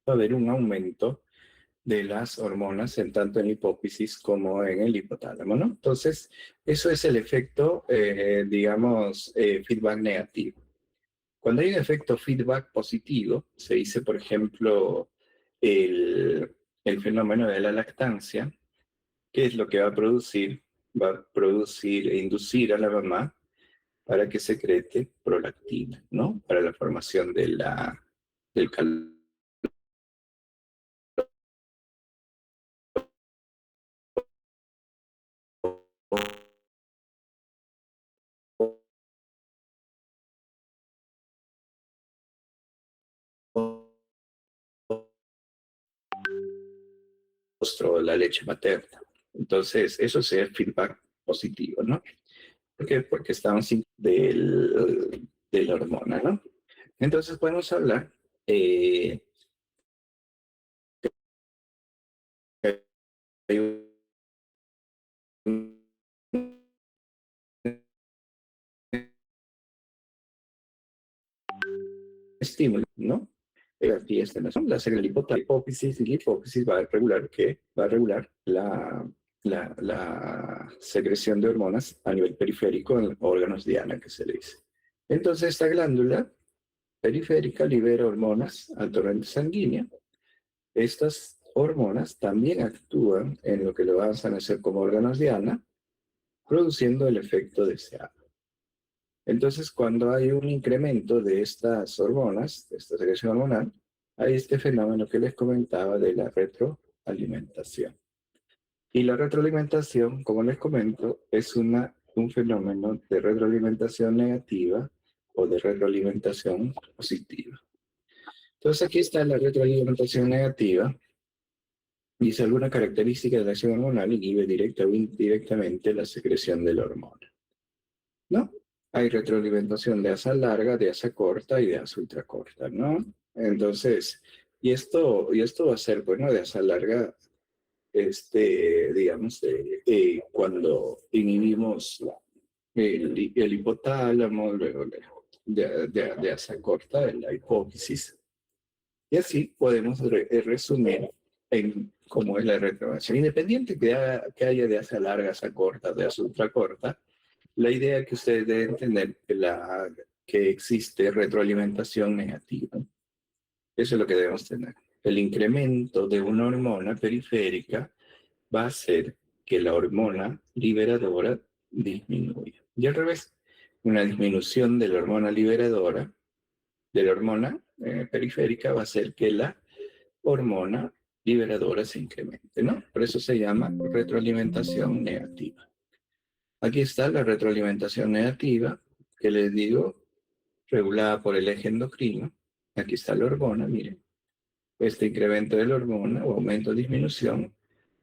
va a haber un aumento de las hormonas, en tanto en hipófisis como en el hipotálamo, ¿no? Entonces, eso es el efecto, digamos, feedback negativo. Cuando hay un efecto feedback positivo, se dice, por ejemplo, el fenómeno de la lactancia, ¿qué es lo que va a producir? Va a producir e inducir a la mamá para que secrete prolactina, ¿no? Para la formación del colostro, la leche materna. Entonces, eso es el feedback positivo, ¿no? ¿Por qué? Porque estamos de la hormona, ¿no? Entonces podemos hablar, hay un estímulo, ¿no? Aquí está la hipófisis, y la hipófisis va a regular, ¿qué? Va a regular la secreción de hormonas a nivel periférico en órganos diana, que se le dice. Entonces, esta glándula periférica libera hormonas al torrente sanguíneo. Estas hormonas también actúan en lo que lo vamos a hacer como órganos diana, produciendo el efecto deseado. Entonces, cuando hay un incremento de estas hormonas, de esta secreción hormonal, hay este fenómeno que les comentaba de la retroalimentación. Y la retroalimentación, como les comento, es un fenómeno de retroalimentación negativa o de retroalimentación positiva. Entonces, aquí está la retroalimentación negativa. Dice alguna característica de la acción hormonal inhibe directa o indirectamente la secreción de la hormona. ¿No? Hay retroalimentación de asa larga, de asa corta y de asa ultracorta, ¿no? Entonces, y esto va a ser, bueno, de asa larga, digamos, cuando inhibimos el hipotálamo, luego de asa corta, de la hipófisis. Y así podemos resumir en cómo es la retroalimentación. Independiente que haya de asa larga, asa corta, de asa ultracorta, la idea es que ustedes deben entender que existe retroalimentación negativa. Eso es lo que debemos tener. El incremento de una hormona periférica va a hacer que la hormona liberadora disminuya. Y al revés, una disminución de la hormona liberadora, de la hormona periférica, va a hacer que la hormona liberadora se incremente, ¿no? Por eso se llama retroalimentación negativa. Aquí está la retroalimentación negativa, que les digo, regulada por el eje endocrino. Aquí está la hormona, miren. Este incremento de la hormona o aumento o disminución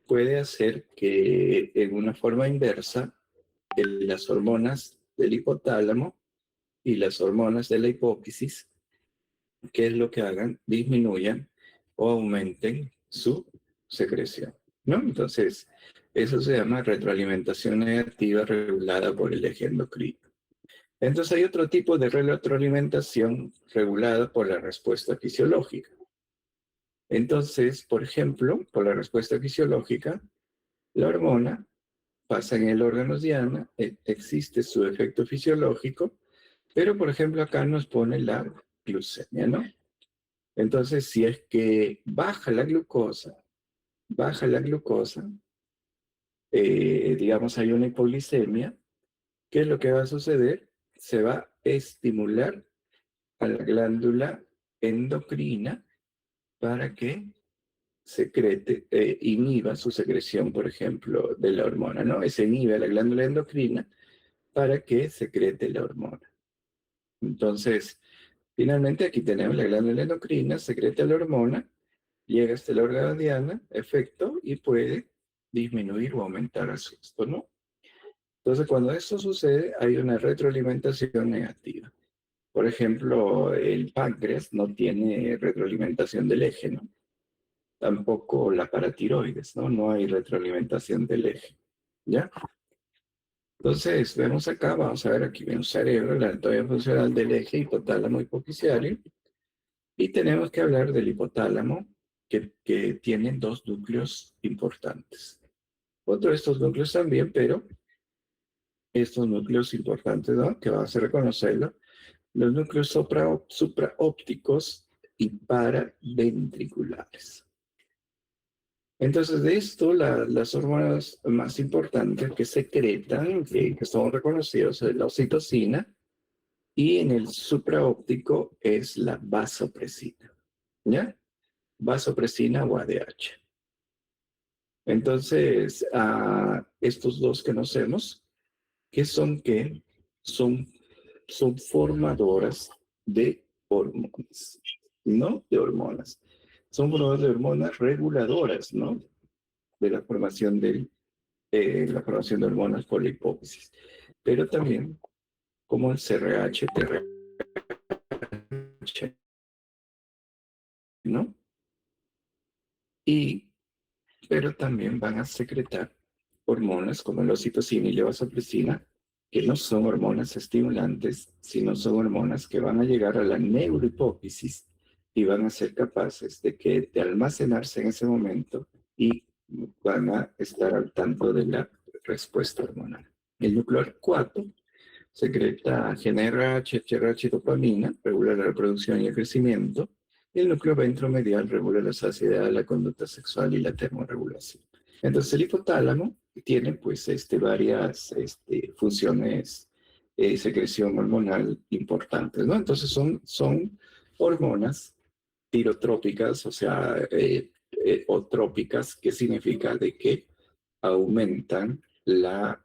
puede hacer que en una forma inversa las hormonas del hipotálamo y las hormonas de la hipófisis, ¿qué es lo que hagan? Disminuyan o aumenten su secreción, ¿no? Entonces, eso se llama retroalimentación negativa regulada por el eje endocrino. Entonces hay otro tipo de retroalimentación regulada por la respuesta fisiológica. Entonces, por ejemplo, por la respuesta fisiológica, la hormona pasa en el órgano diana, existe su efecto fisiológico, pero por ejemplo acá nos pone la glucemia, ¿no? Entonces, si es que baja la glucosa, digamos hay una hipoglicemia, ¿qué es lo que va a suceder? Se va a estimular a la glándula endocrina para que secrete, inhiba su secreción, por ejemplo, de la hormona, ¿no? Se inhibe a la glándula endocrina para que secrete la hormona. Entonces, finalmente aquí tenemos la glándula endocrina, secreta la hormona, llega hasta el órgano diana, efecto, y puede disminuir o aumentar esto, ¿no? Entonces, cuando esto sucede, hay una retroalimentación negativa. Por ejemplo, el páncreas no tiene retroalimentación del eje, ¿no? Tampoco la paratiroides, ¿no? No hay retroalimentación del eje, ¿ya? Entonces, vemos acá, vamos a ver aquí, vemos cerebro, la anatomía funcional del eje hipotálamo hipofisiario, Y tenemos que hablar del hipotálamo, que tiene dos núcleos importantes. Otro de estos núcleos también, pero estos núcleos importantes, ¿no? Que vas a reconocerlo, los núcleos supraópticos y paraventriculares. Entonces, de esto, las hormonas más importantes que secretan, que son reconocidos, es la oxitocina, y en el supraóptico es la vasopresina, ¿ya? Vasopresina o ADH. Entonces, estos dos que conocemos, ¿qué son qué? Son formadoras de hormonas, ¿no? De hormonas. Son formadoras de hormonas reguladoras, ¿no? De la formación de hormonas por la hipófisis. Pero también como el CRH, TRH, ¿no? Pero también van a secretar hormonas como la oxitocina y la vasopresina, que no son hormonas estimulantes, sino son hormonas que van a llegar a la neurohipófisis y van a ser capaces de almacenarse en ese momento y van a estar al tanto de la respuesta hormonal. El núcleo 4 secreta GnRH, HRH y dopamina, regula la reproducción y el crecimiento. Y el núcleo ventromedial regula la saciedad, la conducta sexual y la termorregulación. Entonces el hipotálamo tiene pues varias funciones, secreción hormonal importantes, ¿no? Entonces son hormonas tirotrópicas, o sea, o trópicas, que significa de que aumentan la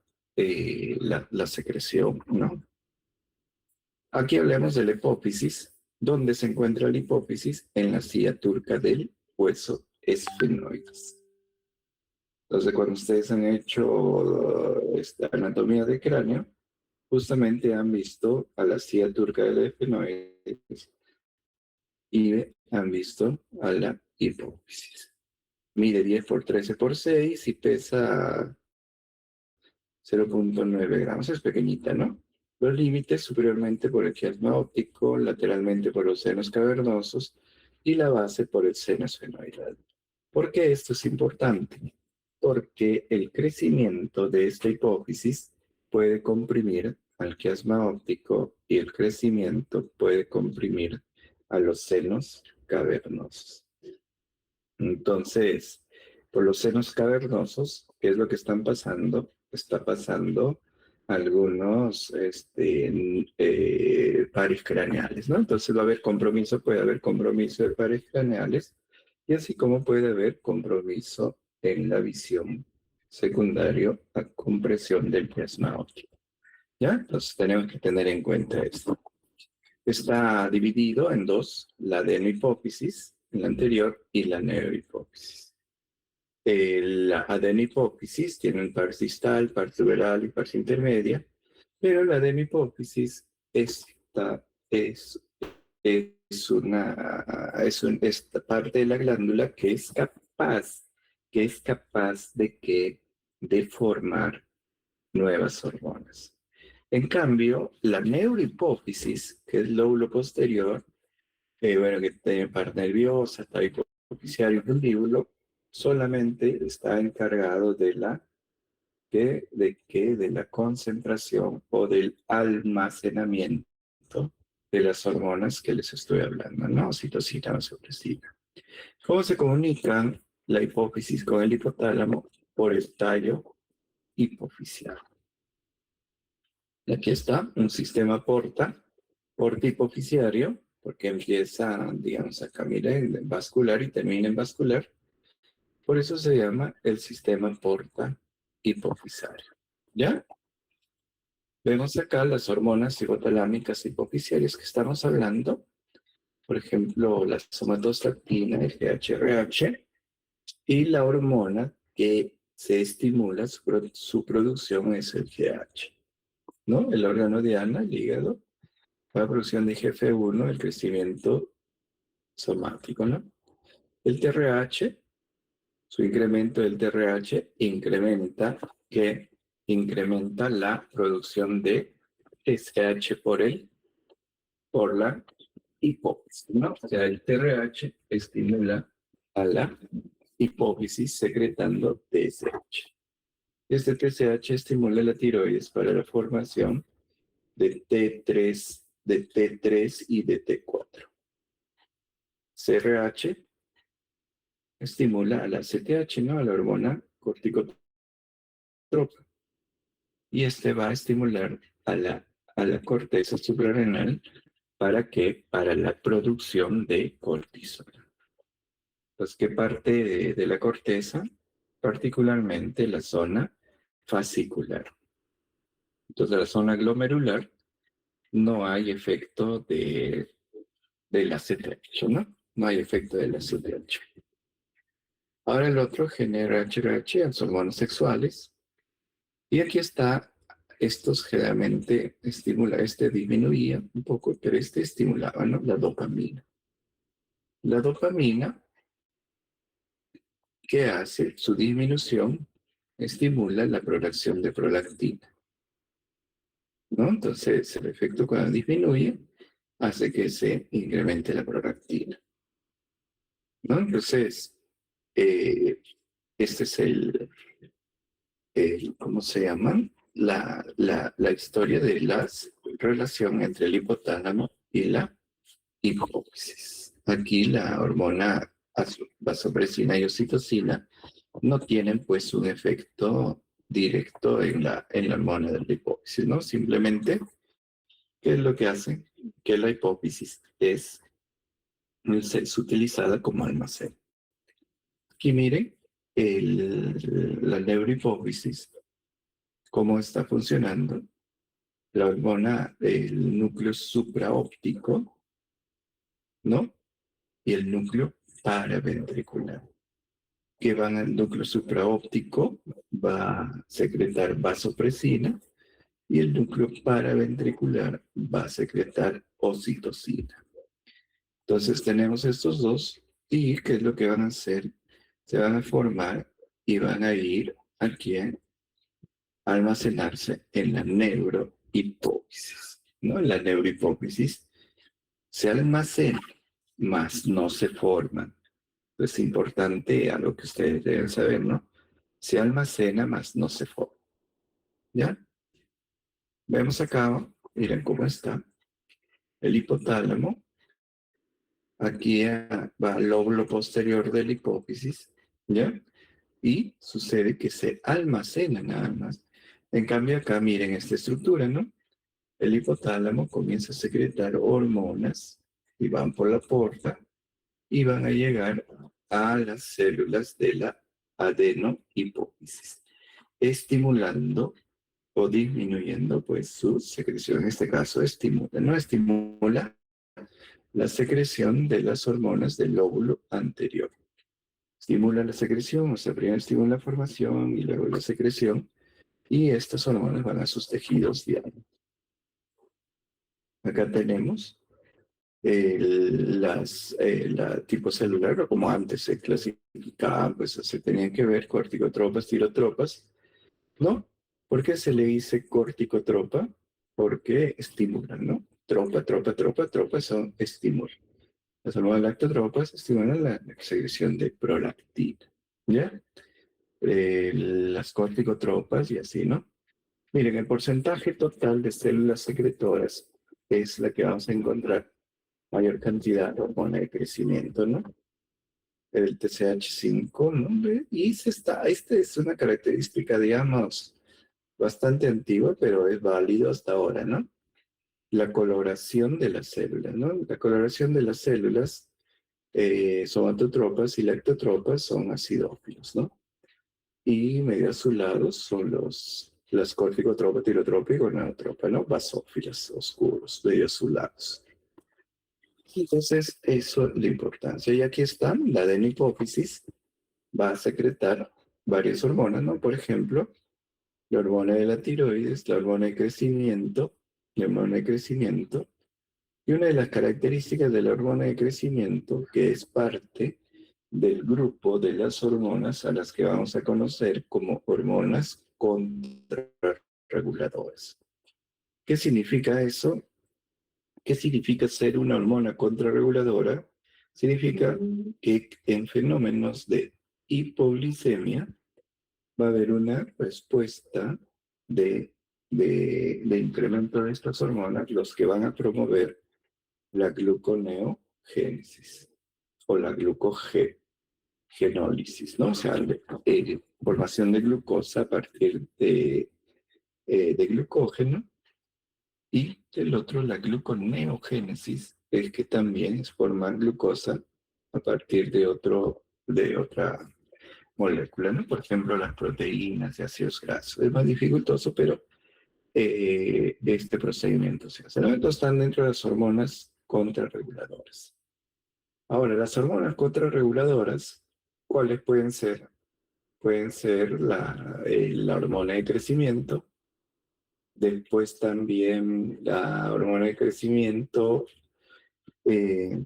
secreción, ¿no? Aquí hablamos de la hipófisis, donde se encuentra la hipófisis en la silla turca del hueso esfenoides. Entonces, cuando ustedes han hecho esta anatomía de cráneo, justamente han visto a la silla turca del esfenoides y han visto a la hipófisis. Mide 10 por 13 por 6 y pesa 0.9 gramos, es pequeñita, ¿no? Los límites superiormente por el quiasma óptico, lateralmente por los senos cavernosos y la base por el seno esfenoidal. ¿Por qué esto es importante? Porque el crecimiento de esta hipófisis puede comprimir al quiasma óptico y el crecimiento puede comprimir a los senos cavernosos. Entonces, por los senos cavernosos, ¿qué es lo que están pasando? Está pasando algunos pares craneales, ¿no? Entonces va a haber compromiso, puede haber compromiso de pares craneales, y así como puede haber compromiso en la visión secundario a compresión del plasma óptico. ¿Ya? Entonces tenemos que tener en cuenta esto. Está dividido en dos, la adenohipófisis, la anterior, y la neurohipófisis. La adenohipófisis tiene un par distal, par tuberal y par intermedia, pero la adenohipófisis esta esta parte de la glándula que es capaz de formar nuevas hormonas. En cambio, la neurohipófisis, que es el lóbulo posterior, bueno, que tiene parte nerviosa, está hipofisiario y fundíbulo, solamente está encargado de la concentración o del almacenamiento de las hormonas que les estoy hablando, ¿no? Oxitocina, vasopresina. ¿Cómo se comunican la hipófisis con el hipotálamo? Por el tallo hipofisial. Aquí está un sistema porta hipofisiario, porque empieza, digamos, a caminar en vascular y termina en vascular. Por eso se llama el sistema porta hipofisiario. ¿Ya? Vemos acá las hormonas hipotalámicas hipofisiarias que estamos hablando. Por ejemplo, la somatostatina, el GHRH, y la hormona que se estimula su producción es el GH, ¿no? El órgano diana, el hígado, la producción de GF1, el crecimiento somático, ¿no? El TRH, su incremento del TRH incrementa la producción de SH por la hipófisis, ¿no? O sea, el TRH estimula a la hipófisis secretando TSH. Este TSH estimula la tiroides para la formación de T3 y de T4. CRH estimula a la CTH, ¿no? A la hormona corticotropa. Y este va a estimular a la corteza suprarrenal. ¿Para qué? Para la producción de cortisol. Pues, ¿qué parte de la corteza? Particularmente la zona fascicular. Entonces, la zona glomerular no hay efecto de la CTH, ¿no? No hay efecto de la CTH. Ahora el otro genera HRH, las hormonas sexuales. Y aquí está, estos generalmente estimula, este disminuía un poco, pero este estimulaba, ¿no? La dopamina. La dopamina, ¿qué hace? Su disminución estimula la producción de prolactina, ¿no? Entonces, el efecto cuando disminuye hace que se incremente la prolactina, ¿no? Entonces, este es ¿cómo se llama? La historia de la relación entre el hipotálamo y la hipófisis. Aquí la hormona vasopresina y oxitocina no tienen pues un efecto directo en la hormona de la hipófisis, ¿no? Simplemente, ¿qué es lo que hace? Que la hipófisis es utilizada como almacén. Aquí miren la neurohipófisis, cómo está funcionando. La hormona del núcleo supraóptico, ¿no? Y el núcleo paraventricular, que van al núcleo supraóptico, va a secretar vasopresina y el núcleo paraventricular va a secretar oxitocina. Entonces tenemos estos dos y ¿qué es lo que van a hacer? Se van a formar y van a ir aquí a almacenarse en la neurohipófisis, ¿no? En la neurohipófisis se almacena, más no se forman. Es importante algo que ustedes deben saber, ¿no? Se almacena, más no se forma. ¿Ya? Vemos acá, miren cómo está. El hipotálamo. Aquí va al lóbulo posterior de la hipófisis. ¿Ya? Y sucede que se almacena nada más. En cambio acá, miren esta estructura, ¿no? El hipotálamo comienza a secretar hormonas y van por la porta y van a llegar a las células de la adenohipófisis, estimulando o disminuyendo pues su secreción. En este caso estimula, no estimula la secreción de las hormonas del lóbulo anterior. Estimula la secreción, o sea, primero estimula la formación y luego la secreción, y estas hormonas van a sus tejidos diarios. Acá tenemos la tipo celular, o como antes se clasificaba, pues se tenían que ver corticotropas, tirotropas, ¿no? ¿Por qué se le dice corticotropa? Porque estimulan, ¿no? Tropa son estímulos. Las hormonas lactotropas estimulan la secreción de prolactina, ¿ya? Las corticotropas y así, ¿no? Miren, el porcentaje total de células secretoras es la que vamos a encontrar mayor cantidad de hormona de crecimiento, ¿no? El TCH5, ¿no? Y esta es una característica, digamos, bastante antigua, pero es válido hasta ahora, ¿no? La coloración de las células, ¿no? La coloración de las células somatotropas y lactotropas son acidófilos, ¿no? Y medio azulados son las corticotropas, tirotropas y gonadotrópas, ¿no? Basófilas, oscuros, medio azulados. Entonces, eso es la importancia. Y aquí está, la adenohipófisis va a secretar varias hormonas, ¿no? Por ejemplo, la hormona de la tiroides, la hormona de crecimiento, la hormona de crecimiento. Y una de las características de la hormona de crecimiento, que es parte del grupo de las hormonas a las que vamos a conocer como hormonas contrarreguladoras. ¿Qué significa eso? ¿Qué significa ser una hormona contrarreguladora? Significa que en fenómenos de hipoglicemia va a haber una respuesta de incremento de estas hormonas, los que van a promover la gluconeogénesis o la glucogenólisis, ¿no? O sea, formación de glucosa a partir de glucógeno, y el otro, la gluconeogénesis, es que también es formar glucosa a partir de otra molécula, ¿no? Por ejemplo, las proteínas y ácidos grasos. Es más dificultoso, pero este procedimiento se hace, ¿no? Entonces están dentro de las hormonas contrarreguladoras. Ahora, las hormonas contrarreguladoras, ¿cuáles pueden ser? Pueden ser la hormona de crecimiento, después también la hormona de crecimiento,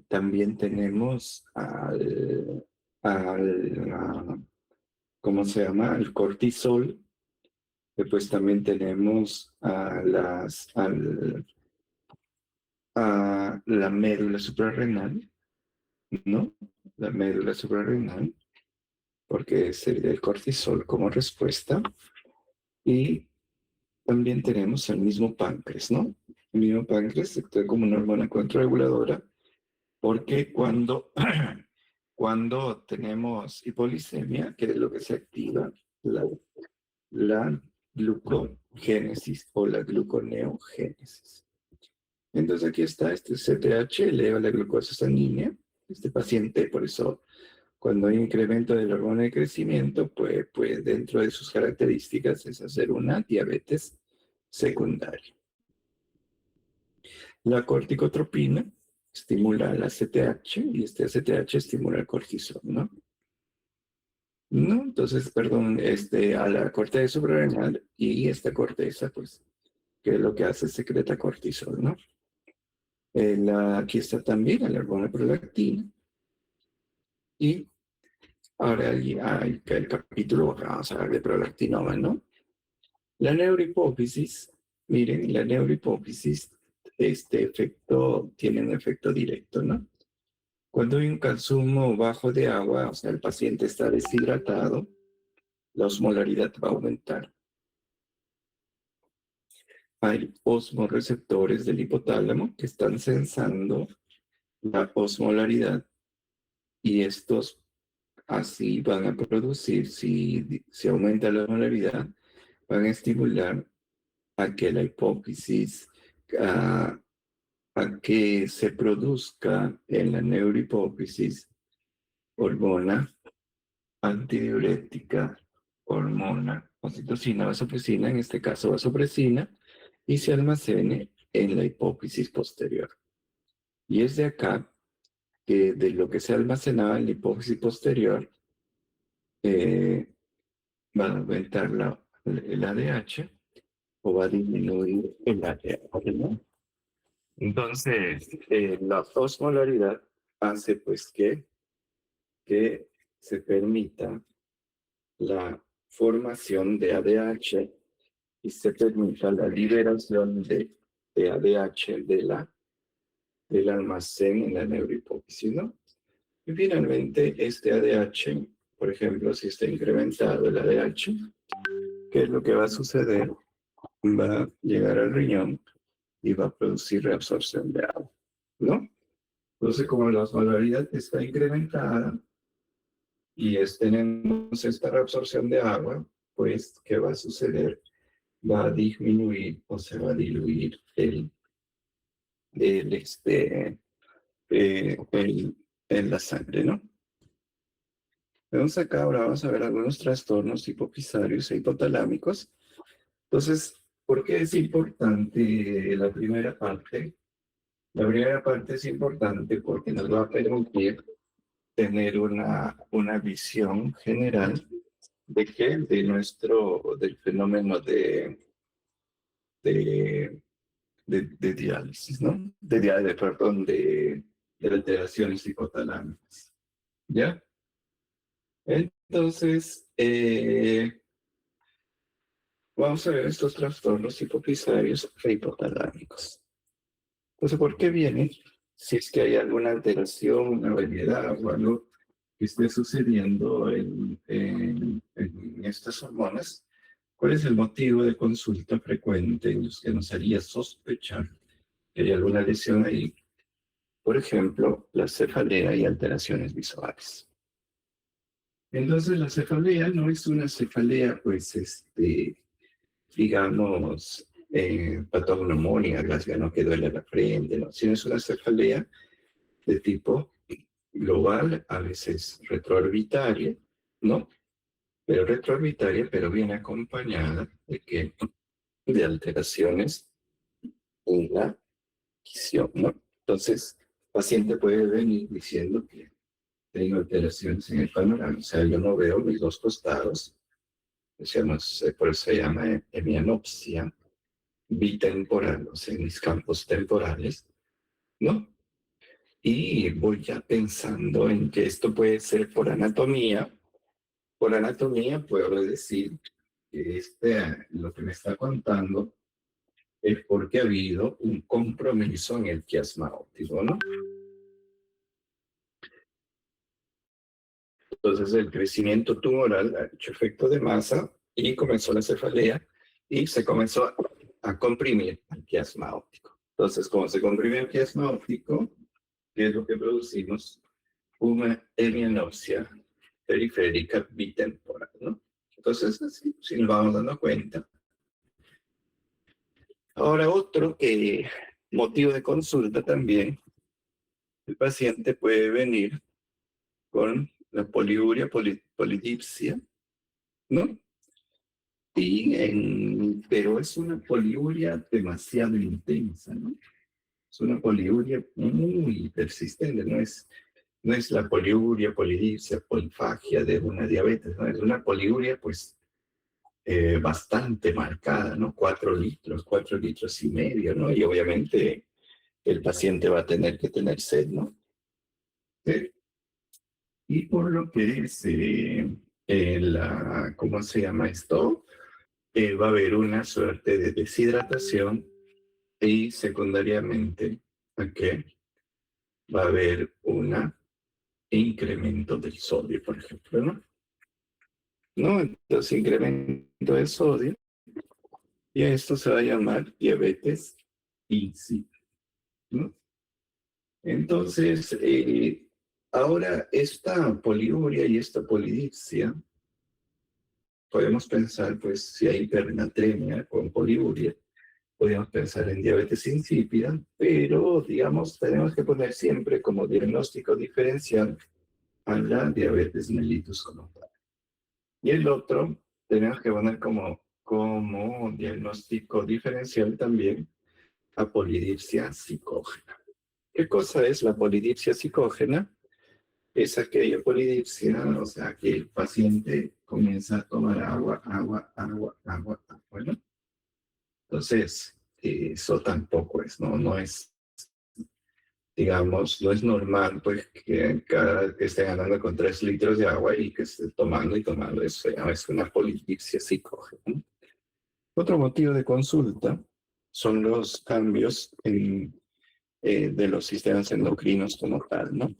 también tenemos ¿cómo se llama? El cortisol. Después también tenemos a la médula suprarrenal, ¿no? La médula suprarrenal, porque es el cortisol como respuesta. Y también tenemos el mismo páncreas, ¿no? El mismo páncreas actúa como una hormona contrarreguladora, porque cuando tenemos hipoglicemia, que es lo que se activa, la glucogénesis o la gluconeogénesis. Entonces aquí está este CTH, eleva la glucosa sanguínea. Este paciente, por eso, cuando hay incremento de la hormona de crecimiento, pues dentro de sus características es hacer una diabetes secundaria. La corticotropina estimula la CTH y este CTH estimula el cortisol, ¿no? No, entonces, perdón, a la corteza suprarrenal y esta corteza, pues, que es lo que hace, secreta cortisol, ¿no? Aquí está también la hormona prolactina. Y ahora hay el capítulo, vamos a hablar de prolactinoma, ¿no? La neurohipófisis, miren, la neurohipófisis, este efecto tiene un efecto directo, ¿no? Cuando hay un consumo bajo de agua, o sea, el paciente está deshidratado, la osmolaridad va a aumentar. Hay osmorreceptores del hipotálamo que están sensando la osmolaridad, y estos así van a producir, si aumenta la osmolaridad, van a estimular a que la hipófisis, a que se produzca en la neurohipófisis hormona antidiurética, hormona oxitocina, vasopresina, en este caso vasopresina, y se almacene en la hipófisis posterior. Y es de acá que de lo que se almacenaba en la hipófisis posterior va a aumentar el ADH o va a disminuir el ADH, ¿no? Entonces, la osmolaridad hace pues que se permita la formación de ADH y se permita la liberación de ADH del almacén en la neurohipófisis, ¿no? Y finalmente, este ADH, por ejemplo, si está incrementado el ADH, ¿qué es lo que va a suceder? Va a llegar al riñón y va a producir reabsorción de agua, ¿no? Entonces, como la osmolaridad está incrementada y tenemos esta reabsorción de agua, pues, ¿qué va a suceder? Va a disminuir o se va a diluir el, en la sangre, ¿no? Vemos acá, ahora vamos a ver algunos trastornos hipofisarios e hipotalámicos. Entonces, ¿por qué es importante la primera parte? La primera parte es importante porque nos va a permitir tener una visión general de qué, del fenómeno de, de diálisis, ¿no? Perdón, de alteraciones hipotalámicas. ¿Ya? Entonces, vamos a ver estos trastornos hipofisarios e hipotalámicos. Entonces, ¿por qué viene? Si es que hay alguna alteración, una variedad o algo que esté sucediendo en estas hormonas, ¿cuál es el motivo de consulta frecuente en los que nos haría sospechar que hay alguna lesión ahí? Por ejemplo, la cefalea y alteraciones visuales. Entonces, la cefalea no es una cefalea, pues, digamos, patognomónica, clásica, no que duele la frente, no, sino es una cefalea de tipo global, a veces retroorbitaria, ¿no? Pero retroorbitaria, pero viene acompañada de que de alteraciones en la visión, ¿no? Entonces, el paciente puede venir diciendo que tengo alteraciones en el panorama, o sea, yo no veo mis dos costados, decíamos, por eso se llama hemianopsia bitemporal, o sea, en mis campos temporales, ¿no? Y voy ya pensando en que esto puede ser por anatomía. Por anatomía puedo decir que lo que me está contando es porque ha habido un compromiso en el quiasma óptico, ¿no? Entonces el crecimiento tumoral ha hecho efecto de masa y comenzó la cefalea y se comenzó a comprimir el quiasma óptico. Entonces, como se comprime el quiasma óptico, ¿qué es lo que producimos? Una hemianopsia periférica bitemporal, ¿no? Entonces, así, si nos vamos dando cuenta. Ahora, otro motivo de consulta también, el paciente puede venir con la poliuria, polidipsia, ¿no? Pero es una poliuria demasiado intensa, ¿no? Es una poliuria muy persistente, no es la poliuria, polidipsia, polifagia de una diabetes, ¿no? Es una poliuria, pues, bastante marcada, ¿no? 4 litros y medio, ¿no? Y obviamente el paciente va a tener que tener sed, ¿no? Sí. Y por lo que ¿cómo se llama esto? Va a haber una suerte de deshidratación y secundariamente, ¿ok? Va a haber un incremento del sodio, por ejemplo, ¿no? ¿No? Entonces, incremento del sodio y esto se va a llamar diabetes insípida, ¿no? Entonces, ahora esta poliuria y esta polidipsia, podemos pensar, pues, si hay hipernatremia con poliuria, podríamos pensar en diabetes insípida, pero, digamos, tenemos que poner siempre como diagnóstico diferencial a la diabetes mellitus como tal. Y el otro, tenemos que poner como diagnóstico diferencial también a polidipsia psicógena. ¿Qué cosa es la polidipsia psicógena? Es aquella polidipsia, o sea, que el paciente comienza a tomar agua, ¿no? Entonces, eso tampoco es, ¿no? No es, digamos, no es normal, pues, que cada vez que esté ganando con 3 litros de agua y que esté tomando y tomando, eso es una polidipsia psicógena, ¿no? Otro motivo de consulta son los cambios de los sistemas endocrinos como tal, ¿no?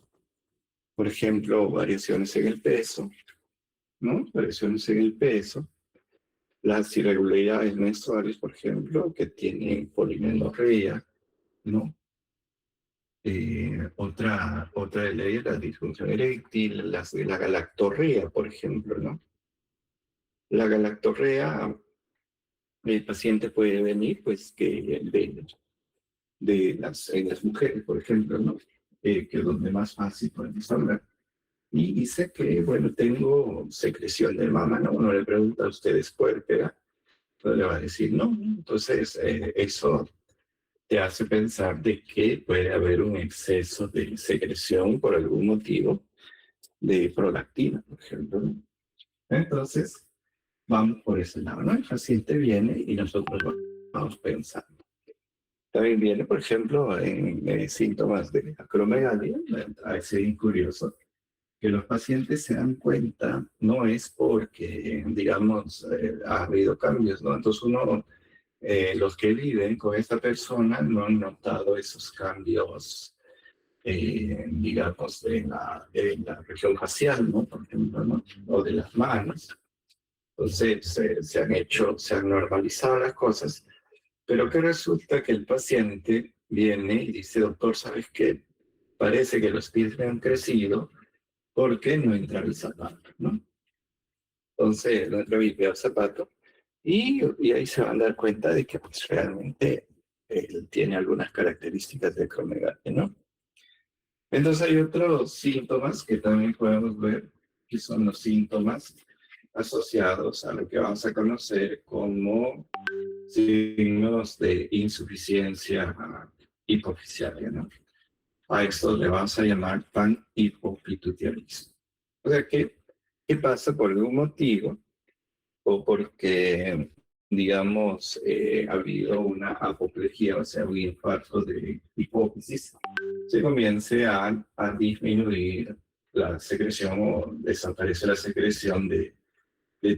Por ejemplo, variaciones en el peso, ¿no? Variaciones en el peso, las irregularidades menstruales, por ejemplo, que tienen polimenorrea, ¿no? Otra de ley es la disfunción eréctil, la galactorrea, por ejemplo, ¿no? La galactorrea, el paciente puede venir, pues, en las mujeres, por ejemplo, ¿no? Que es donde más fácil podemos hablar. Y dice que, bueno, tengo secreción de mama, ¿no? Uno le pregunta a ustedes puérpera, entonces le va a decir no. Entonces, eso te hace pensar de que puede haber un exceso de secreción por algún motivo de prolactina, por ejemplo, ¿no? Entonces, vamos por ese lado, ¿no? El paciente viene y nosotros vamos pensando. También viene, por ejemplo, en síntomas de acromegalia, es curioso, que los pacientes se dan cuenta, no es porque, digamos, ha habido cambios, ¿no? Entonces uno los que viven con esta persona no han notado esos cambios, digamos, en la región facial, ¿no? Por ejemplo, ¿no? O de las manos. Entonces, se han normalizado las cosas, pero que resulta que el paciente viene y dice, doctor, ¿sabes qué? Parece que los pies me han crecido porque no entra el zapato, ¿no? Entonces, no entra el pie al zapato y ahí se van a dar cuenta de que pues, realmente él tiene algunas características de acromegalia, ¿no? Entonces hay otros síntomas que también podemos ver, que son los síntomas asociados a lo que vamos a conocer como signos de insuficiencia hipofisiaria, ¿no? A esto le vamos a llamar panhipopituitarismo. O sea, ¿qué pasa por algún motivo o porque, digamos, ha habido una apoplejía, o sea, un infarto de hipófisis, se comience a disminuir la secreción o desaparece la secreción de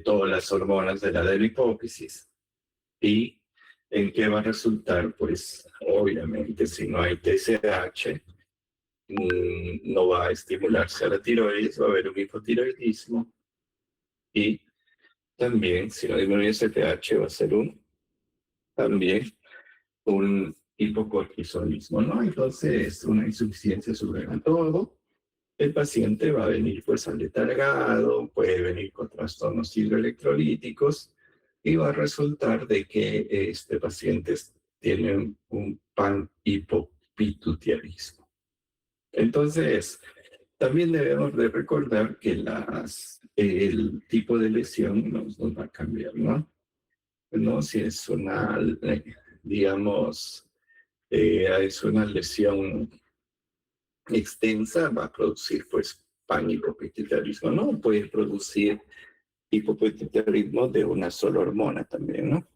todas las hormonas de la hipófisis? ¿Y en qué va a resultar? Pues obviamente si no hay TSH, no va a estimularse a la tiroides, va a haber un hipotiroidismo y también si no disminuye ese TH va a ser también un hipocortisolismo, ¿no? Entonces una insuficiencia suprema. Todo el paciente va a venir pues aletargado, puede venir con trastornos hidroelectrolíticos y va a resultar de que este paciente tiene un panhipopituitarismo. Entonces, también debemos de recordar que el tipo de lesión nos va a cambiar, ¿no? ¿No? Si es una, digamos, es una lesión extensa, va a producir pues panhipopituitarismo, ¿no? Puede producir hipopituitarismo de una sola hormona también, ¿no?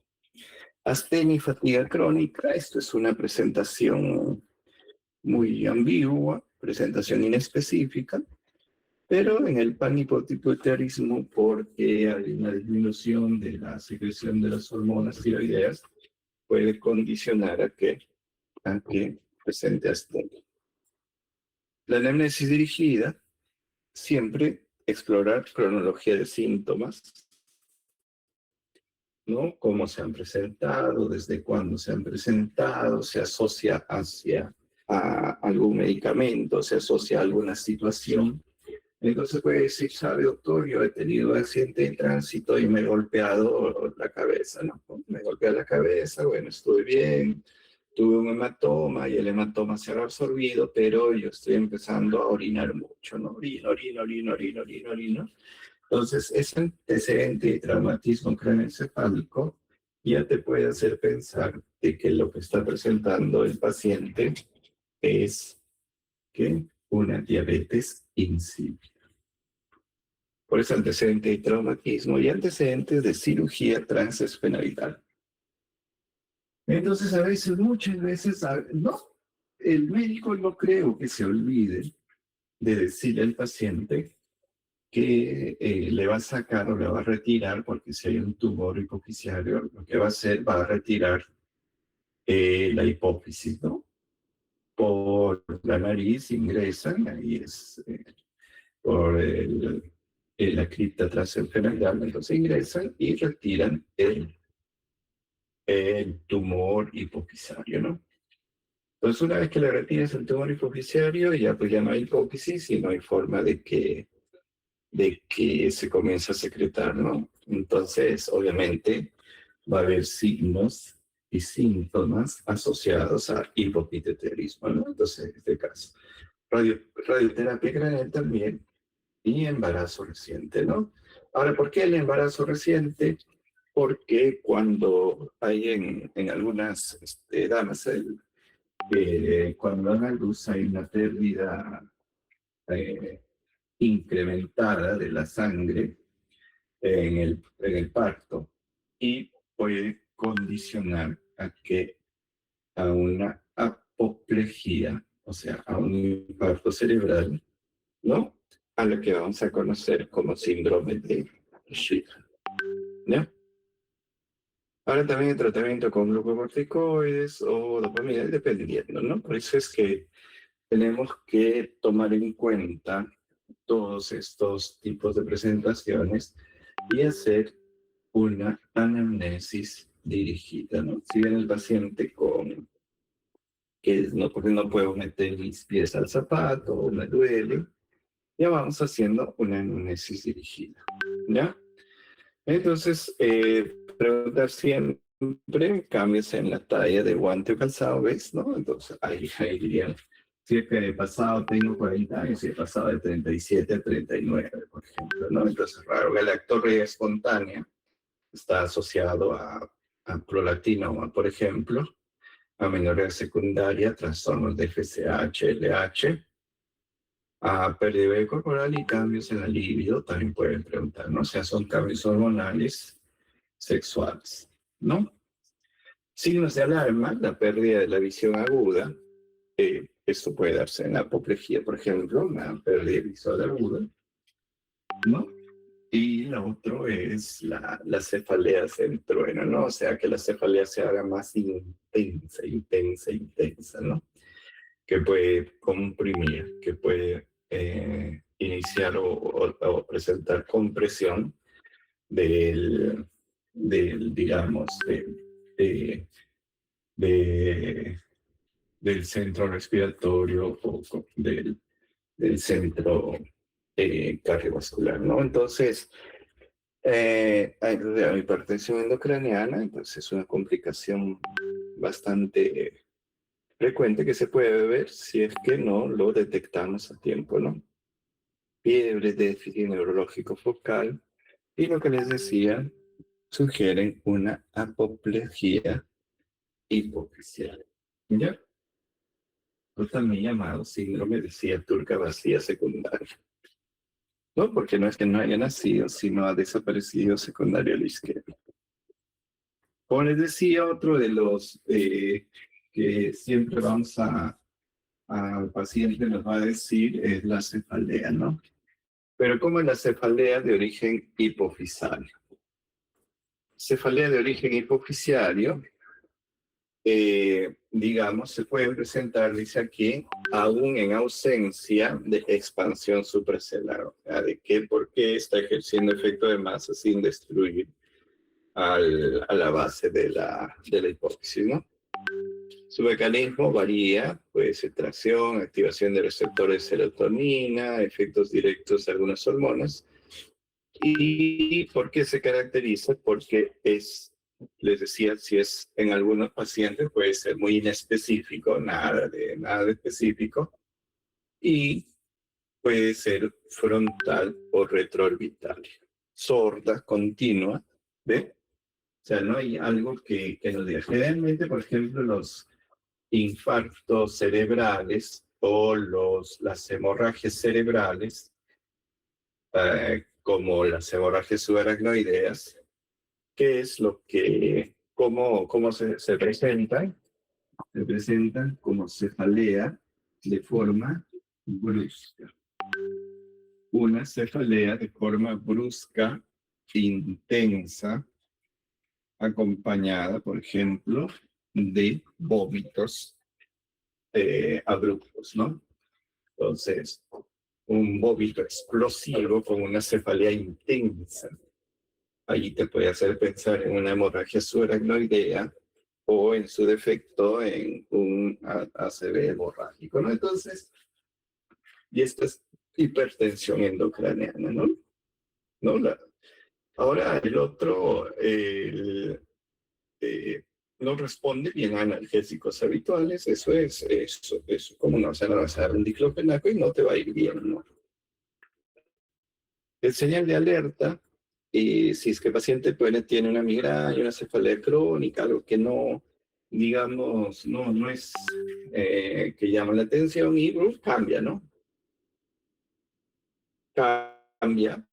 Astenia y fatiga crónica, esto es una presentación muy ambigua, presentación inespecífica, pero en el panhipopituitarismo, porque hay una disminución de la secreción de las hormonas tiroideas, puede condicionar a que presente astenia. La anamnesis dirigida siempre explorar cronología de síntomas, ¿no? Cómo se han presentado, desde cuándo se han presentado, se asocia a algún medicamento, se asocia a alguna situación. Entonces puede decir, sabe doctor, yo he tenido un accidente de tránsito y me he golpeado la cabeza, ¿no? Me golpeé la cabeza, bueno, estuve bien, tuve un hematoma y el hematoma se ha absorbido, pero yo estoy empezando a orinar mucho, ¿no? Orino. Entonces, ese antecedente de traumatismo craneoencefálico ya te puede hacer pensar de que lo que está presentando el paciente es que una diabetes insípida. Por eso antecedente de traumatismo y antecedentes de cirugía transesfenoidal. Entonces, muchas veces, no, el médico no creo que se olvide de decirle al paciente que le va a sacar o le va a retirar, porque si hay un tumor hipofisiario, lo que va a hacer, va a retirar la hipófisis, ¿no? Por la nariz ingresan, ahí es por la cripta transesfenoidal, entonces ingresan y retiran el tumor hipofisario, ¿no? Entonces, una vez que le retires el tumor hipofisario, ya pues ya no hay hipófisis y no hay forma de que se comience a secretar, ¿no? Entonces, obviamente, va a haber signos y síntomas asociados a hipopituitarismo, ¿no? Entonces, en este caso, radioterapia craneal también y embarazo reciente, ¿no? Ahora, ¿por qué el embarazo reciente? Porque cuando hay en algunas damas, cuando dan a luz hay una pérdida eh, incrementada de la sangre en el parto y puede condicionar a una apoplejía, o sea, a un infarto cerebral, ¿no? A lo que vamos a conocer como síndrome de Schiff, ¿no? Ahora también el tratamiento con glucocorticoides o dopamina, dependiendo, ¿no? Por eso es que tenemos que tomar en cuenta todos estos tipos de presentaciones y hacer una anamnesis dirigida, ¿no? Si viene el paciente con que no, porque no puedo meter mis pies al zapato o me duele, ya vamos haciendo una anamnesis dirigida, ¿ya? Entonces, preguntar siempre cambios en la talla de guante o calzado, ¿ves? ¿No? Entonces, ahí dirían, si es que he pasado, tengo 40 años y he pasado de 37 a 39, por ejemplo, ¿no? Entonces, raro que la actorrea espontánea está asociado a prolactina, por ejemplo, amenorrea secundaria, trastornos de FSH, LH, a pérdida de vello corporal y cambios en la libido, también pueden preguntar, ¿no? O sea, son cambios hormonales sexuales, ¿no? Signos de alarma, la pérdida de la visión aguda, esto puede darse en la apoplejía, por ejemplo, una pérdida visual aguda, ¿no? Y lo otro es la cefalea centruena, ¿no? O sea, que la cefalea se haga más intensa, intensa, intensa, ¿no? Que puede comprimir, que puede iniciar o presentar compresión del, digamos, de, de, del centro respiratorio o del centro cardiovascular, ¿no? Entonces, la hipertensión endocraniana, entonces es una complicación bastante frecuente que se puede ver si es que no lo detectamos a tiempo, ¿no? Fiebre, déficit neurológico focal y lo que les decía, sugieren una apoplejía hipofisial, ¿ya? O también llamado síndrome de silla turca vacía secundaria. No, porque no es que no haya nacido, sino ha desaparecido secundario a la izquierda. Como les decía, otro de los que siempre vamos al paciente nos va a decir es la cefalea, ¿no? Pero ¿cómo es la cefalea de origen hipofisiario? Cefalea de origen hipofisiario, digamos, se puede presentar, dice aquí, aún en ausencia de expansión supracelular. ¿De qué? Porque está ejerciendo efecto de masa sin destruir a la base de la hipófisis, ¿no? Su mecanismo varía, puede ser tracción, activación de receptores de serotonina, efectos directos de algunas hormonas. ¿Y por qué se caracteriza? Porque es, les decía, si es en algunos pacientes puede ser muy inespecífico, nada de específico, y puede ser frontal o retroorbital, sorda, continua, ¿ve? O sea, no hay algo que nos diga. Generalmente, por ejemplo, los infartos cerebrales o las hemorragias cerebrales, como las hemorragias subaracnoideas, ¿qué es lo que, cómo se presentan? Se presentan como cefalea de forma brusca. Una cefalea de forma brusca, intensa, acompañada, por ejemplo, de vómitos abruptos, ¿no? Entonces, un vómito explosivo con una cefalea intensa. Allí te puede hacer pensar en una hemorragia subaracnoidea o en su defecto en un ACV hemorrágico, ¿no? Entonces, y esto es hipertensión endocraniana, ¿no? ¿No? Ahora el otro no responde bien a analgésicos habituales, eso como no, o sea, no vas a dar un diclofenaco y no te va a ir bien, ¿no? El señal de alerta, si es que el paciente tiene una migraña, una cefalea crónica, algo que no, digamos, no es que llama la atención y cambia, ¿no? Cambia,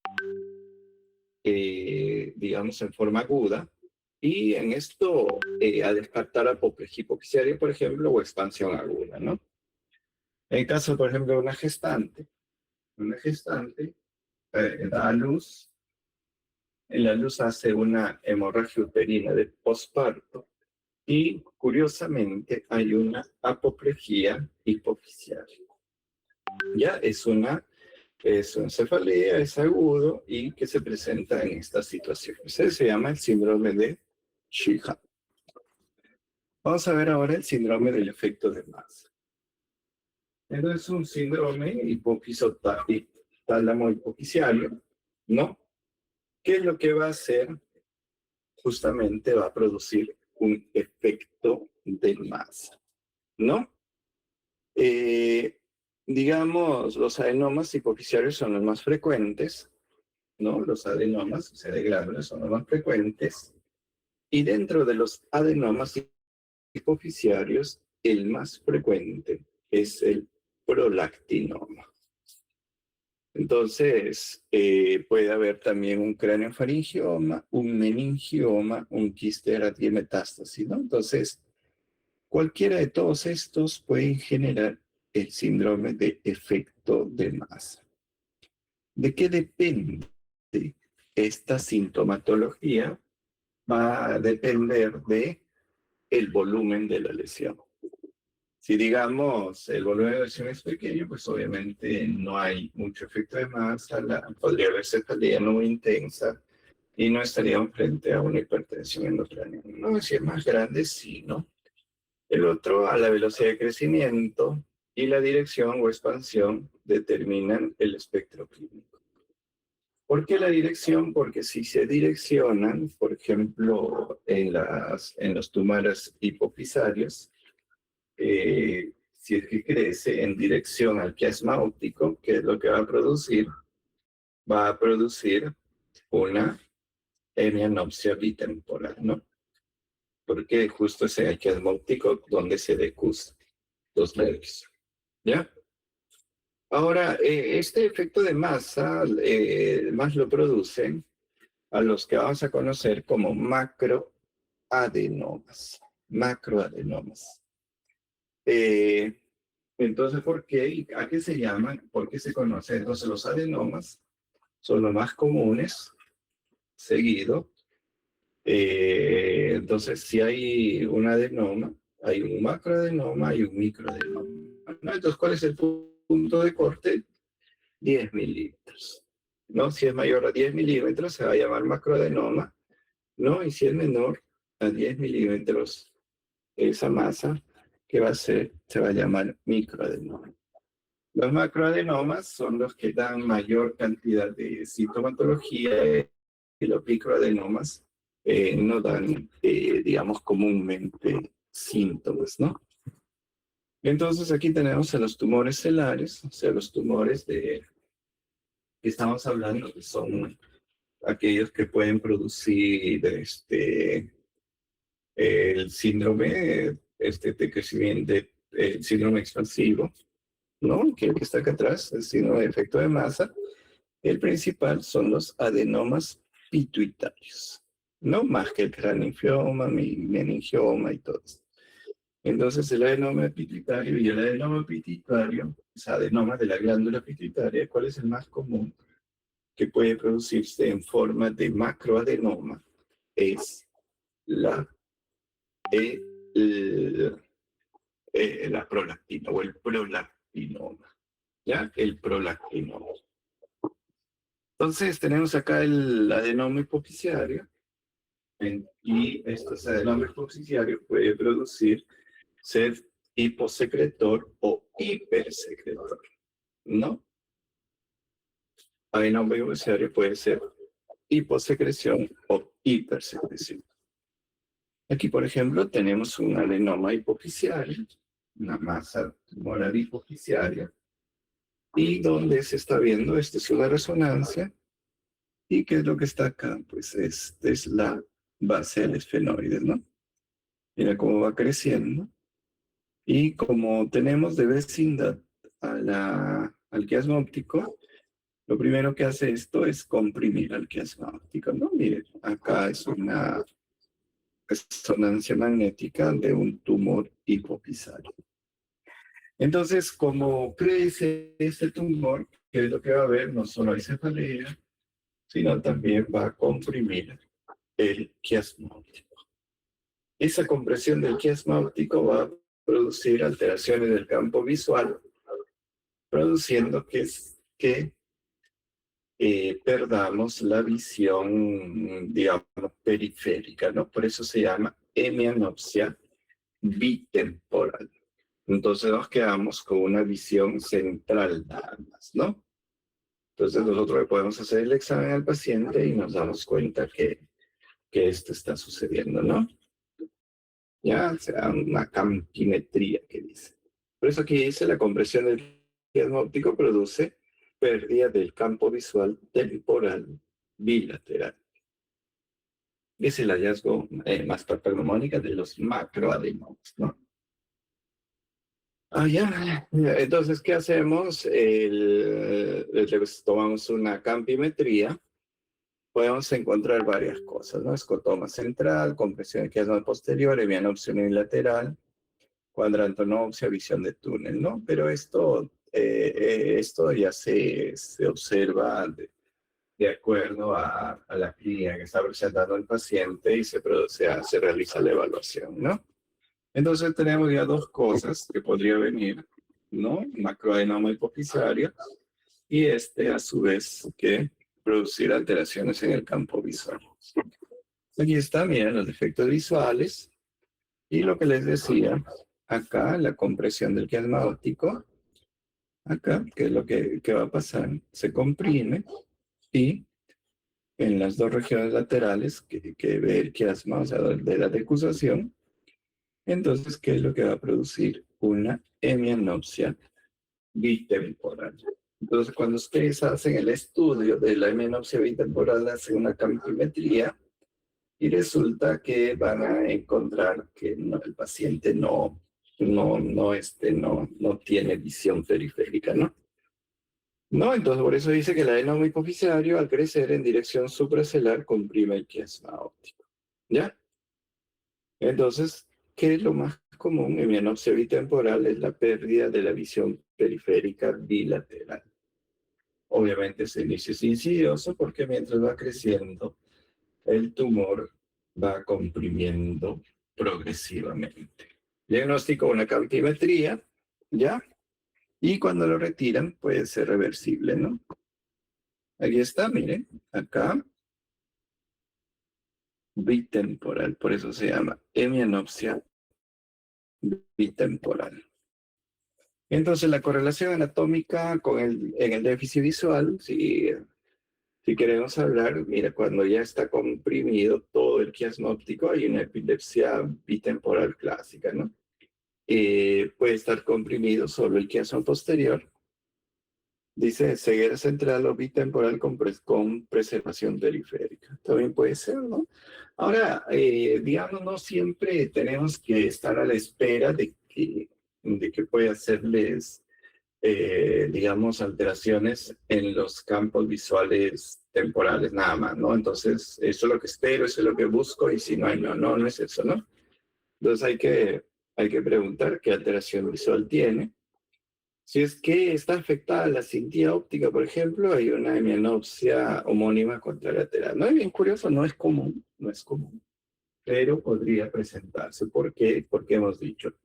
digamos, en forma aguda. Y en esto, a descartar apoplejía hipoficiaria, por ejemplo, o expansión aguda, ¿no? En el caso, por ejemplo, de una gestante da a luz la luz hace una hemorragia uterina de posparto y, curiosamente, hay una apoplejía hipofisial. Ya es una cefalea, es agudo y que se presenta en estas situaciones. Se llama el síndrome de Sheehan. Vamos a ver ahora el síndrome del efecto de masa. Entonces es un síndrome hipófiso-tálamo hipofisiario, ¿no? ¿Qué es lo que va a hacer? Justamente va a producir un efecto de masa, ¿no? Digamos, los adenomas hipofisiarios son los más frecuentes, ¿no? Los adenomas, o sea, de glándulas, son los más frecuentes. Y dentro de los adenomas hipofisiarios, el más frecuente es el prolactinoma. Entonces, puede haber también un craneofaringioma, un meningioma, un quiste de metástasis, ¿no? Entonces, cualquiera de todos estos pueden generar el síndrome de efecto de masa. ¿De qué depende esta sintomatología? Va a depender de el volumen de la lesión. Si digamos el volumen de la lesión es pequeño, pues obviamente no hay mucho efecto de masa, podría haber cefalea no muy intensa y no estaríamos frente a una hipertensión endocrinal. No, si es más grande, sí, ¿no? El otro, a la velocidad de crecimiento y la dirección o expansión determinan el espectro clínico. ¿Por qué la dirección? Porque si se direccionan, por ejemplo, en los tumores hipofisarios, si es que crece en dirección al quiasma óptico, ¿qué es lo que va a producir? Va a producir una hemianopsia bitemporal, ¿no? Porque justo es en el quiasma óptico donde se decusan los nervios, ¿ya? Ahora, este efecto de masa más lo producen a los que vamos a conocer como macroadenomas. Macroadenomas. Entonces, ¿por qué? ¿Y a qué se llaman? ¿Por qué se conocen? Entonces, los adenomas son los más comunes, seguido. Entonces, si hay un adenoma, hay un macroadenoma y un microadenoma, ¿no? Entonces, ¿cuál es el punto de corte? 10 milímetros, ¿no? Si es mayor a 10 milímetros, se va a llamar macroadenoma, ¿no? Y si es menor a 10 milímetros, esa masa que va a ser, se va a llamar microadenoma. Los macroadenomas son los que dan mayor cantidad de sintomatología y los microadenomas no dan, digamos, comúnmente síntomas, ¿no? Entonces aquí tenemos a los tumores celares, o sea, los tumores que estamos hablando, que son aquellos que pueden producir el síndrome de crecimiento, el síndrome expansivo, ¿no? Que está acá atrás, el síndrome de efecto de masa. El principal son los adenomas pituitarios, no más que el cranioinfioma, meningioma y todo eso. Entonces, el adenoma pituitario y el adenoma pituitario, es adenoma de la glándula pituitaria, ¿cuál es el más común que puede producirse en forma de macroadenoma? Es la, la prolactina o el prolactinoma, ¿ya? El prolactinoma. Entonces, tenemos acá el adenoma hipofisiario, y este adenoma hipofisiario puede producir ser hiposecretor o hipersecretor, ¿no? Adenoma hipofisiario puede ser hiposecreción o hipersecreción. Aquí, por ejemplo, tenemos un adenoma hipofisiario, una masa tumoral hipofisiaria, y donde se está viendo, esta es una resonancia, y ¿qué es lo que está acá? Pues esta es la base del esfenoide, ¿no? Mira cómo va creciendo. Y como tenemos de vecindad al quiasma óptico, lo primero que hace esto es comprimir al quiasma óptico, ¿no? Miren, acá es una resonancia magnética de un tumor hipofisario. Entonces, como crece este tumor, ¿qué es lo que va a haber? No solo hay cefalea, sino también va a comprimir el quiasma óptico. Esa compresión del quiasma óptico va a producir alteraciones del campo visual, produciendo que perdamos la visión, digamos, periférica, ¿no? Por eso se llama hemianopsia bitemporal. Entonces nos quedamos con una visión central nada más, ¿no? Entonces nosotros le podemos hacer el examen al paciente y nos damos cuenta que esto está sucediendo, ¿no? Ya, sea una campimetría que dice. Por eso aquí dice la compresión del quiasma óptico produce pérdida del campo visual temporal bilateral. Es el hallazgo más patognomónica de los macroadenomas, ¿no? Ya. Entonces, ¿qué hacemos? Tomamos una campimetría. Podemos encontrar varias cosas, ¿no? Escotoma central, compresión de quiasma posterior, hemianopsia unilateral, cuadrantonopsia, visión de túnel, ¿no? Pero esto ya se observa de acuerdo a la clínica que está presentando el paciente y se realiza la evaluación, ¿no? Entonces tenemos ya dos cosas que podría venir, ¿no? Macroadenoma hipofisario y a su vez, que producir alteraciones en el campo visual. Aquí está, miren, los defectos visuales y lo que les decía, acá la compresión del quiasma óptico, acá, que es lo que va a pasar, se comprime y en las dos regiones laterales que ve el quiasma, o sea, de la decusación, entonces, ¿qué es lo que va a producir? Una hemianopsia bitemporal. Entonces, cuando ustedes hacen el estudio de la hemianopsia bitemporal, hacen una campimetría y resulta que van a encontrar que el paciente no tiene visión periférica, ¿no? No, entonces por eso dice que el adenoma hipofisario al crecer en dirección supracelular comprime el quiasma óptico. ¿Ya? Entonces, ¿qué es lo más común? En hemianopsia bitemporal es la pérdida de la visión periférica bilateral. Obviamente ese inicio es insidioso porque mientras va creciendo, el tumor va comprimiendo progresivamente. Diagnóstico, una campimetría, ¿ya? Y cuando lo retiran puede ser reversible, ¿no? Aquí está, miren, acá, bitemporal, por eso se llama hemianopsia bitemporal. Entonces, la correlación anatómica en el déficit visual, si queremos hablar, mira, cuando ya está comprimido todo el quiasma óptico, hay una epilepsia bitemporal clásica, ¿no? Puede estar comprimido solo el quiasma posterior. Dice ceguera central o bitemporal con preservación periférica. También puede ser, ¿no? Ahora, digamos, no siempre tenemos que estar a la espera de que pueda hacerles, digamos, alteraciones en los campos visuales temporales nada más, ¿no? Entonces, eso es lo que espero, eso es lo que busco, y si no hay, no es eso, ¿no? Entonces hay que preguntar qué alteración visual tiene. Si es que está afectada la cintilla óptica, por ejemplo, hay una hemianopsia homónima contralateral. No es bien curioso, no es común, pero podría presentarse. ¿Por qué? Porque hemos dicho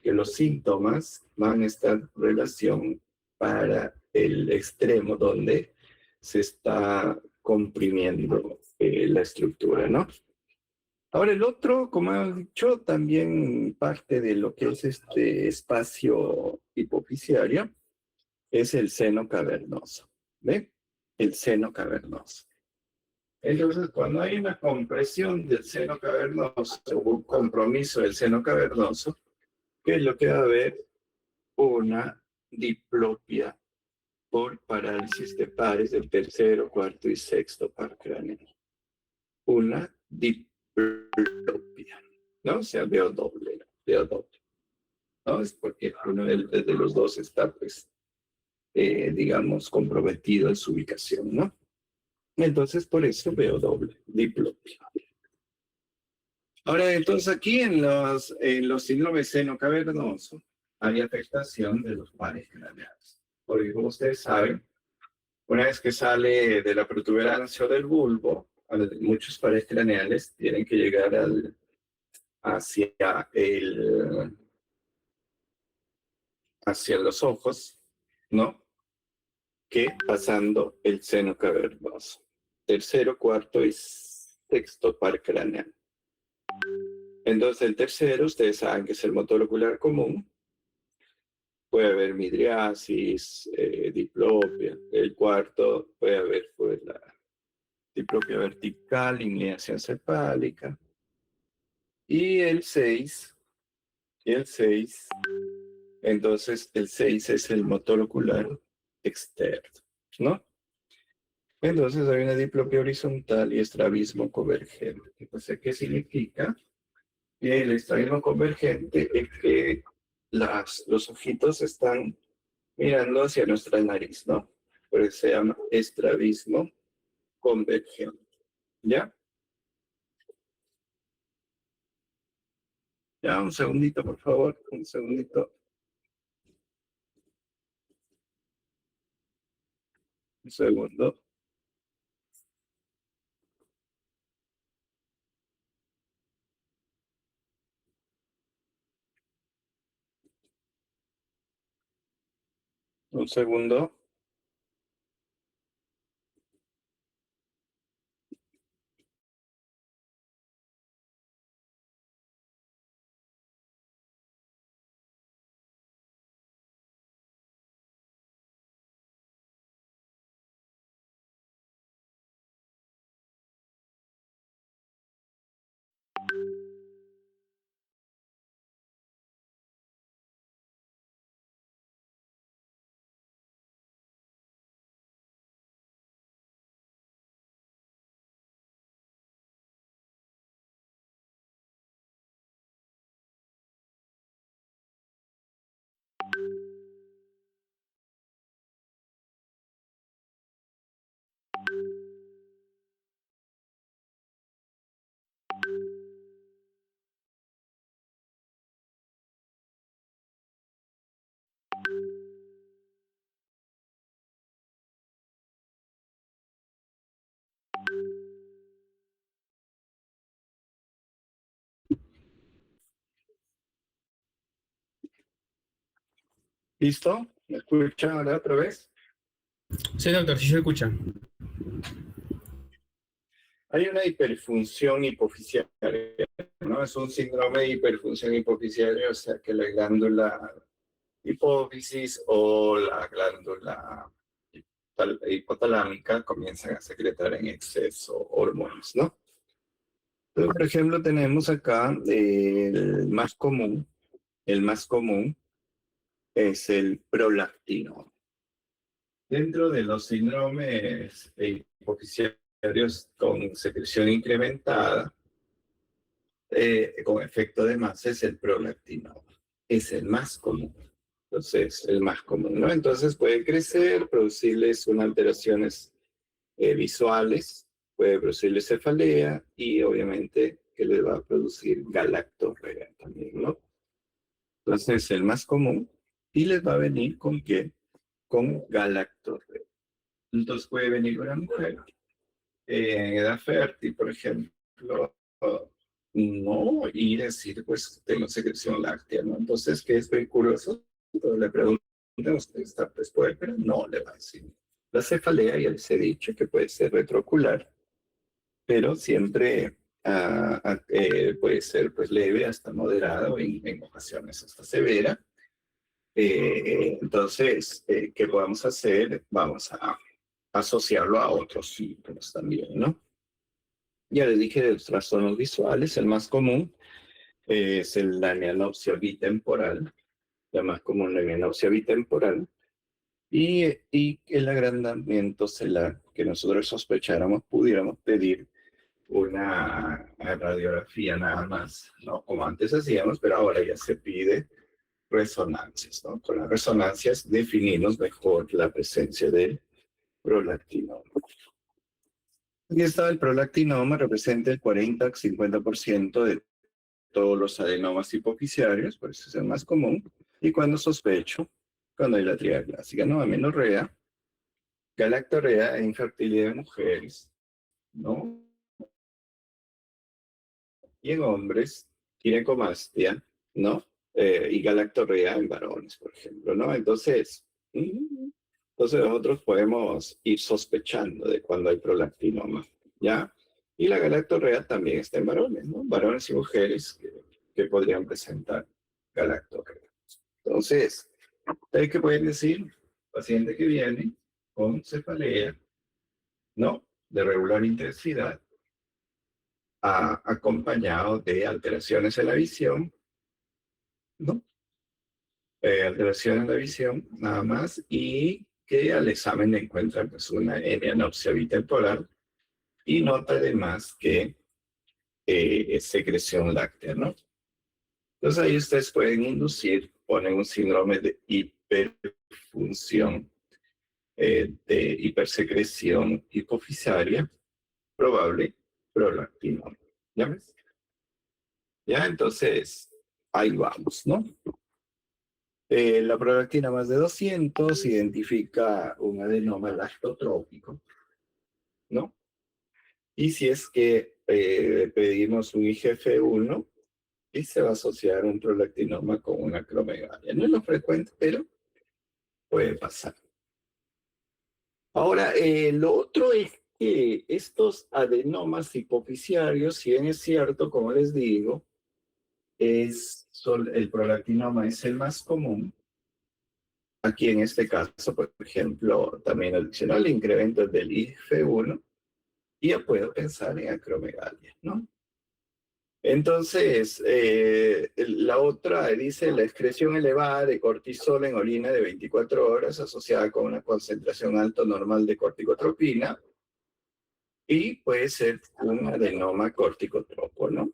que los síntomas van a estar en relación para el extremo donde se está comprimiendo la estructura, ¿no? Ahora el otro, como hemos dicho, también parte de lo que es este espacio hipoficiario, es el seno cavernoso. ¿Ve? El seno cavernoso. Entonces, cuando hay una compresión del seno cavernoso o un compromiso del seno cavernoso, ¿qué es lo que va a haber? Una diplopia por parálisis de pares del tercero, cuarto y sexto par craneal. Una diplopia, ¿no? O sea, veo doble, ¿no? Es porque uno de los dos está, pues, digamos, comprometido en su ubicación, ¿no? Entonces, por eso veo doble, diplopia. Ahora, entonces aquí en los síndromes seno-cavernoso hay afectación de los pares craneales. Porque como ustedes saben, Una vez que sale de la protuberancia o del bulbo, muchos pares craneales tienen que llegar hacia, hacia los ojos, ¿no? Que pasando el seno cavernoso. Tercero, cuarto y sexto par craneal. Entonces, el tercero, ustedes saben que es el motor ocular común. Puede haber midriasis, diplopia. El cuarto puede haber pues, la diplopia vertical, inclinación cefálica. Y el 6, entonces el 6 es el motor ocular externo, ¿no? Entonces hay una diplopia horizontal y estrabismo convergente. Entonces, ¿qué significa? Que el estrabismo convergente es que los ojitos están mirando hacia nuestra nariz, ¿no? Por eso se llama estrabismo convergente. ¿Ya? Ya, un segundito, por favor. Un segundito. Un segundo. Un segundo. ¿Listo? ¿Me escuchan ahora otra vez? Sí, doctor, sí se escucha. Hay una hiperfunción hipofisiaria, ¿no? Es un síndrome de hiperfunción hipofisiaria, o sea que la glándula hipófisis o la glándula hipotalámica comienzan a secretar en exceso hormonas, ¿no? Entonces, por ejemplo, tenemos acá el más común es el prolactino. Dentro de los síndromes hipofisiarios con secreción incrementada, con efecto de masa, es el prolactino. Es el más común. Entonces, el más común, ¿no? Entonces puede crecer, producirles unas alteraciones visuales, puede producirles cefalea y obviamente que le va a producir galactorrea también, ¿no? Entonces, el más común y les va a venir con qué? Con galactorrea. Entonces puede venir una mujer en edad fértil, por ejemplo, no, y decir, pues tengo secreción láctea, ¿no? Entonces, ¿qué es muy curioso? Entonces, le preguntan, ¿usted está pero no le va a decir. La cefalea ya les he dicho que puede ser retroocular, pero siempre puede ser pues leve hasta moderada o en ocasiones hasta severa. Entonces, ¿qué podemos hacer? Vamos a asociarlo a otros síntomas también, ¿no? Ya les dije de los trastornos visuales, el más común es la neanopsia bitemporal, la más común la neanopsia bitemporal, y el agrandamiento celular, que nosotros sospecháramos, pudiéramos pedir una radiografía nada más, ¿no? Como antes hacíamos, pero ahora ya se pide resonancias, ¿no? Con las resonancias definimos mejor la presencia del prolactinoma. Aquí está el prolactinoma, representa el 40-50% de todos los adenomas hipofisiarios, por eso es el más común. Y cuando sospecho, cuando hay la triada clásica, ¿no? Amenorrea, galactorrea e infertilidad en mujeres, ¿no? Y en hombres, ginecomastia, ¿no? Y galactorrea en varones, por ejemplo, ¿no? Entonces nosotros podemos ir sospechando de cuando hay prolactinoma, ¿ya? Y la galactorrea también está en varones, ¿no? Varones y mujeres que podrían presentar galactorrea. Entonces, ¿ustedes qué pueden decir? Paciente que viene con cefalea, ¿no? De regular intensidad, acompañado de alteraciones en la visión, ¿no? Alteraciones en la visión, nada más, y que al examen le encuentran pues, una hemianopsia bitemporal y nota además que es secreción láctea, ¿no? Entonces ahí ustedes pueden inducir, ponen un síndrome de hiperfunción, de hipersecreción hipofisaria, probable prolactinoma. ¿Ya ves? Ya, entonces, ahí vamos, ¿no? La prolactina más de 200 identifica un adenoma lactotrópico, ¿no? Y si es que pedimos un IGF-1, y se va a asociar un prolactinoma con una acromegalia. No es lo frecuente, pero puede pasar. Ahora, lo otro es que estos adenomas hipofisiarios, si bien es cierto, como les digo, el prolactinoma es el más común. Aquí en este caso, por ejemplo, también adicional el incremento del IGF-1 y ya puedo pensar en acromegalia, ¿no? Entonces, la otra dice la excreción elevada de cortisol en orina de 24 horas asociada con una concentración alta normal de corticotropina y puede ser un adenoma corticotropo, ¿no?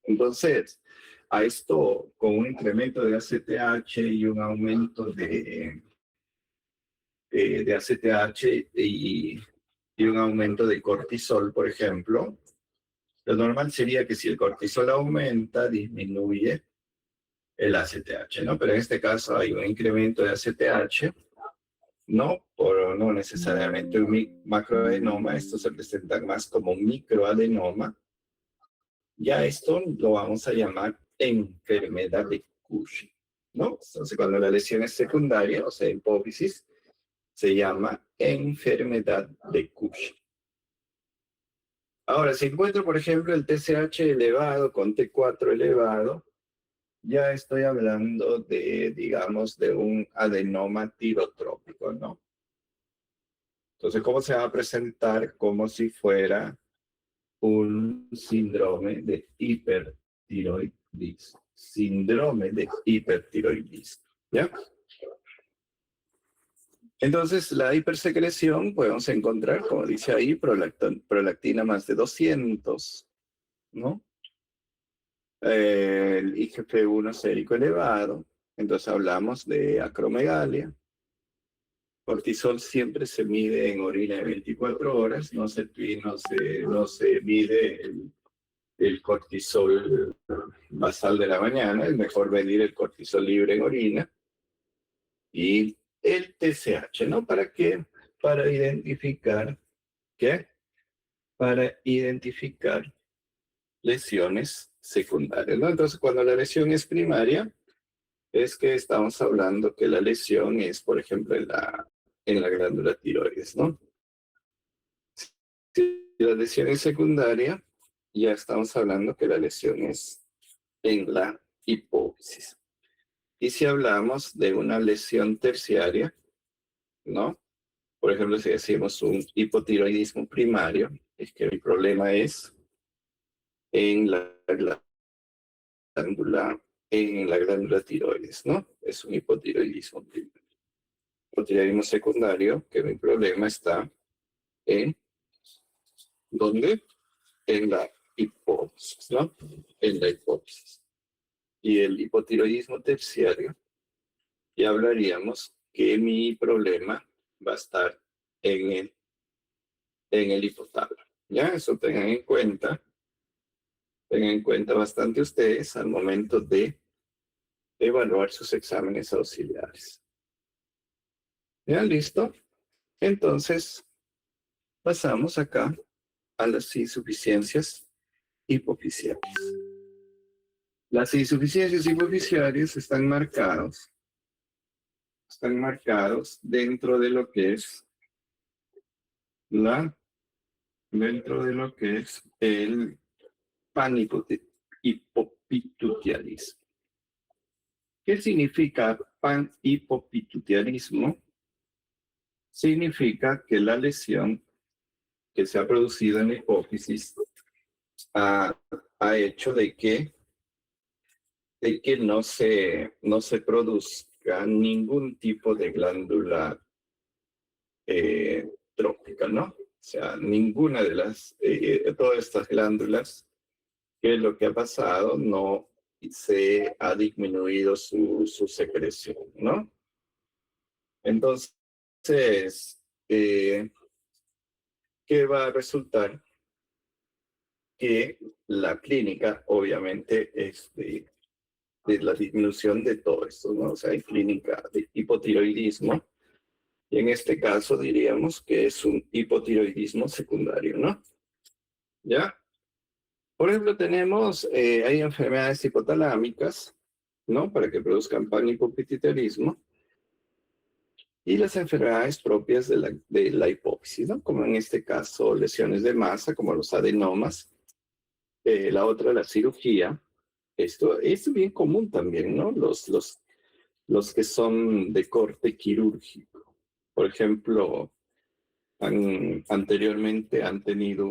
Entonces, a esto con un incremento de ACTH y un aumento de ACTH y un aumento de cortisol, por ejemplo, lo normal sería que si el cortisol aumenta, disminuye el ACTH, ¿no? Pero en este caso hay un incremento de ACTH, no no necesariamente un macroadenoma, esto se presenta más como un microadenoma. Ya esto lo vamos a llamar enfermedad de Cushing, ¿no? Entonces, cuando la lesión es secundaria, o sea, hipófisis, se llama enfermedad de Cushing. Ahora, si encuentro, por ejemplo, el TSH elevado con T4 elevado, ya estoy hablando de, digamos, de un adenoma tirotrópico, ¿no? Entonces, ¿cómo se va a presentar? Como si fuera un síndrome de hipertiroidismo. Síndrome de hipertiroidismo, ¿ya? Entonces, la hipersecreción podemos encontrar, como dice ahí, prolactina más de 200, ¿no? El IGF-1 sérico elevado, entonces hablamos de acromegalia. Cortisol siempre se mide en orina de 24 horas, no se mide el cortisol basal de la mañana, es mejor medir el cortisol libre en orina. Y el TSH, ¿no? ¿Para qué? Para identificar, ¿qué? Para identificar lesiones secundarias, ¿no? Entonces, cuando la lesión es primaria, es que estamos hablando que la lesión es, por ejemplo, en la glándula tiroides, ¿no? Si la lesión es secundaria, ya estamos hablando que la lesión es en la hipófisis. Y si hablamos de una lesión terciaria, ¿no? Por ejemplo, si decimos un hipotiroidismo primario, es que el problema es en la glándula tiroides, ¿no? Es un hipotiroidismo primario. Hipotiroidismo secundario, que mi problema está en, ¿dónde? En la hipófisis, ¿no? En la hipófisis. Y el hipotiroidismo terciario, ya hablaríamos que mi problema va a estar en el hipotálamo. ¿Ya? Eso tengan en cuenta bastante ustedes al momento de evaluar sus exámenes auxiliares. ¿Ya? ¿Listo? Entonces, pasamos acá a las insuficiencias hipoficiales. Las insuficiencias hipoficiales están marcados dentro de lo que es el panhipopituitarismo. ¿Qué significa panhipopituitarismo? Significa que la lesión que se ha producido en la hipófisis ha hecho de que no se produzca ningún tipo de glándula trófica, ¿no? O sea, ninguna de todas estas glándulas, que es lo que ha pasado, no se ha disminuido su secreción, ¿no? Entonces, ¿qué va a resultar? Que la clínica, obviamente, es de la disminución de todo esto, ¿no? O sea, hay clínica de hipotiroidismo, y en este caso diríamos que es un hipotiroidismo secundario, ¿no? ¿Ya? Por ejemplo, tenemos, hay enfermedades hipotalámicas, ¿no? Para que produzcan panhipopituitarismo, y las enfermedades propias de la hipófisis, ¿no? Como en este caso, lesiones de masa, como los adenomas. La otra, la cirugía. Esto es bien común también, ¿no? Los que son de corte quirúrgico. Por ejemplo, anteriormente han tenido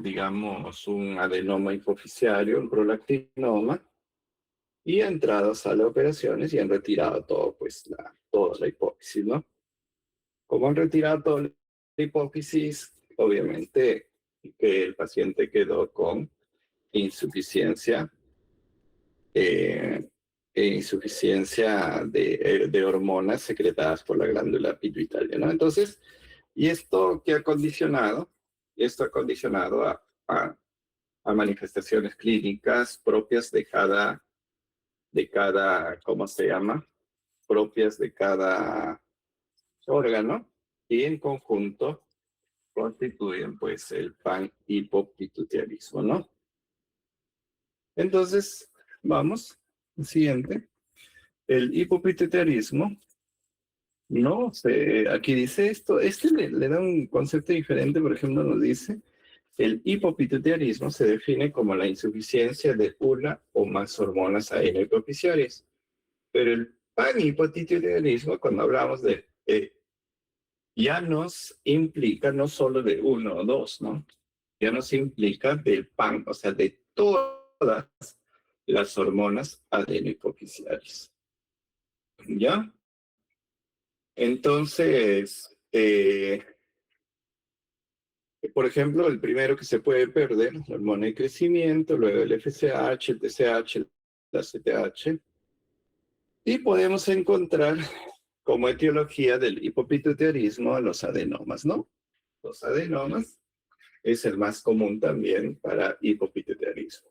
digamos, un adenoma hipoficiario, un prolactinoma, y han entrado a sala de operaciones y han retirado todo, pues, toda la hipófisis, ¿no? Como han retirado toda la hipófisis, obviamente que el paciente quedó con insuficiencia de hormonas secretadas por la glándula pituitaria, ¿no? Entonces, ¿y esto qué ha condicionado? Esto ha condicionado a manifestaciones clínicas propias de cada, ¿cómo se llama? Propias de cada órgano, y en conjunto constituyen, pues, el panhipopituitarismo, ¿no? Entonces, vamos, siguiente. El hipopituitarismo, no sé, aquí dice esto, le da un concepto diferente. Por ejemplo, nos dice, el hipopituitarismo se define como la insuficiencia de una o más hormonas adenohipofisiarias, pero el panhipopituitarismo, cuando hablamos de, ya nos implica no solo de uno o dos, ¿no? Ya nos implica del pan, o sea, de todas las hormonas adenohipofisiarias. ¿Ya? Entonces, por ejemplo, el primero que se puede perder, la hormona de crecimiento, luego el FSH, el TSH, la CTH, y podemos encontrar como etiología del hipopituitarismo a los adenomas, ¿no? Los adenomas es el más común también para hipopituitarismo.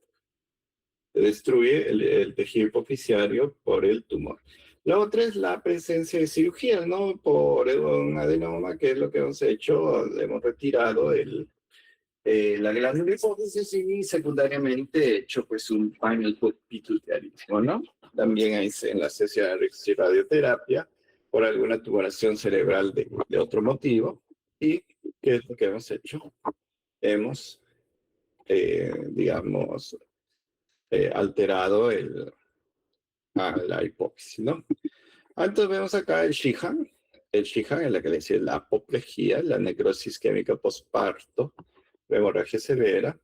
Se destruye el tejido hipoficiario por el tumor. La otra es la presencia de cirugía, ¿no? Por un adenoma, que es lo que hemos hecho, hemos retirado la glándula hipófisis y secundariamente hecho, pues, un panhipopituitarismo, ¿no? También hay en la sesión de radioterapia por alguna tumoración cerebral de otro motivo. ¿Y qué es lo que hemos hecho? Hemos, digamos, alterado la hipófisis, ¿no? Entonces vemos acá el Sheehan. El Sheehan es la que le dice la apoplejía, la necrosis química postparto, la hemorragia severa.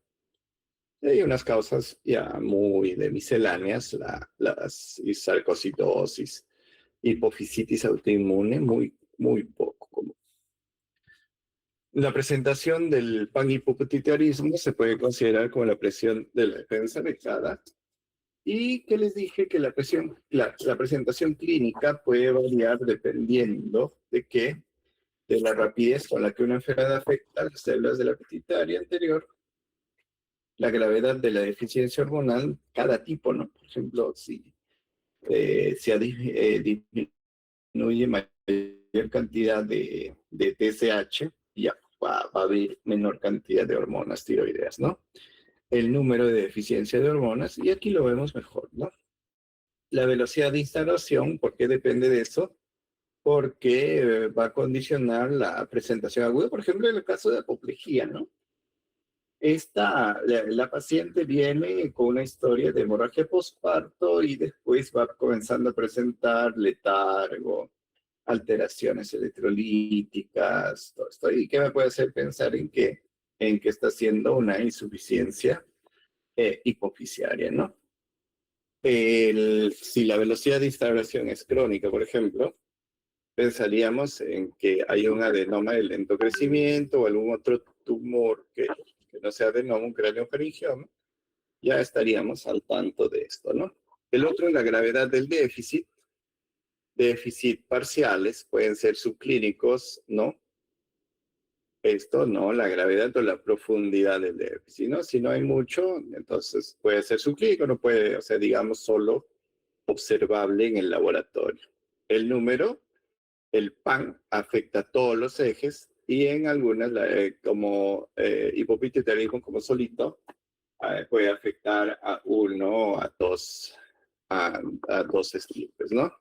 Y hay unas causas ya muy de misceláneas, las sarcocitosis, hipofisitis autoinmune, muy, muy poco común. La presentación del panhipopituitarismo se puede considerar como la presión de la defensa de cada. Y que les dije que la presentación clínica puede variar dependiendo de qué, de la rapidez con la que una enfermedad afecta a las células de la pituitaria anterior, la gravedad de la deficiencia hormonal, cada tipo, ¿no? Por ejemplo, si disminuye mayor cantidad de TSH, ya va a haber menor cantidad de hormonas tiroideas, ¿no? El número de deficiencia de hormonas, y aquí lo vemos mejor, ¿no? La velocidad de instalación, ¿por qué depende de eso? Porque va a condicionar la presentación aguda, por ejemplo, en el caso de apoplejía, ¿no? La paciente viene con una historia de hemorragia postparto y después va comenzando a presentar letargo, alteraciones electrolíticas, todo esto. ¿Y qué me puede hacer pensar en que está haciendo una insuficiencia hipofisiaria, ¿no? Si la velocidad de instalación es crónica, por ejemplo, pensaríamos en que hay un adenoma de lento crecimiento o algún otro tumor que no sea adenoma, un craneofaringioma, ya estaríamos al tanto de esto, ¿no? El otro es la gravedad del déficit parciales, pueden ser subclínicos, ¿no? Esto, ¿no? La gravedad o la profundidad del déficit, ¿no? Si no hay mucho, entonces puede ser subclínico, no puede, o sea, digamos, solo observable en el laboratorio. El número, el PAN, afecta a todos los ejes y en algunas, como hipopituitarismo como solito, puede afectar a uno, a dos estirpes, ¿no?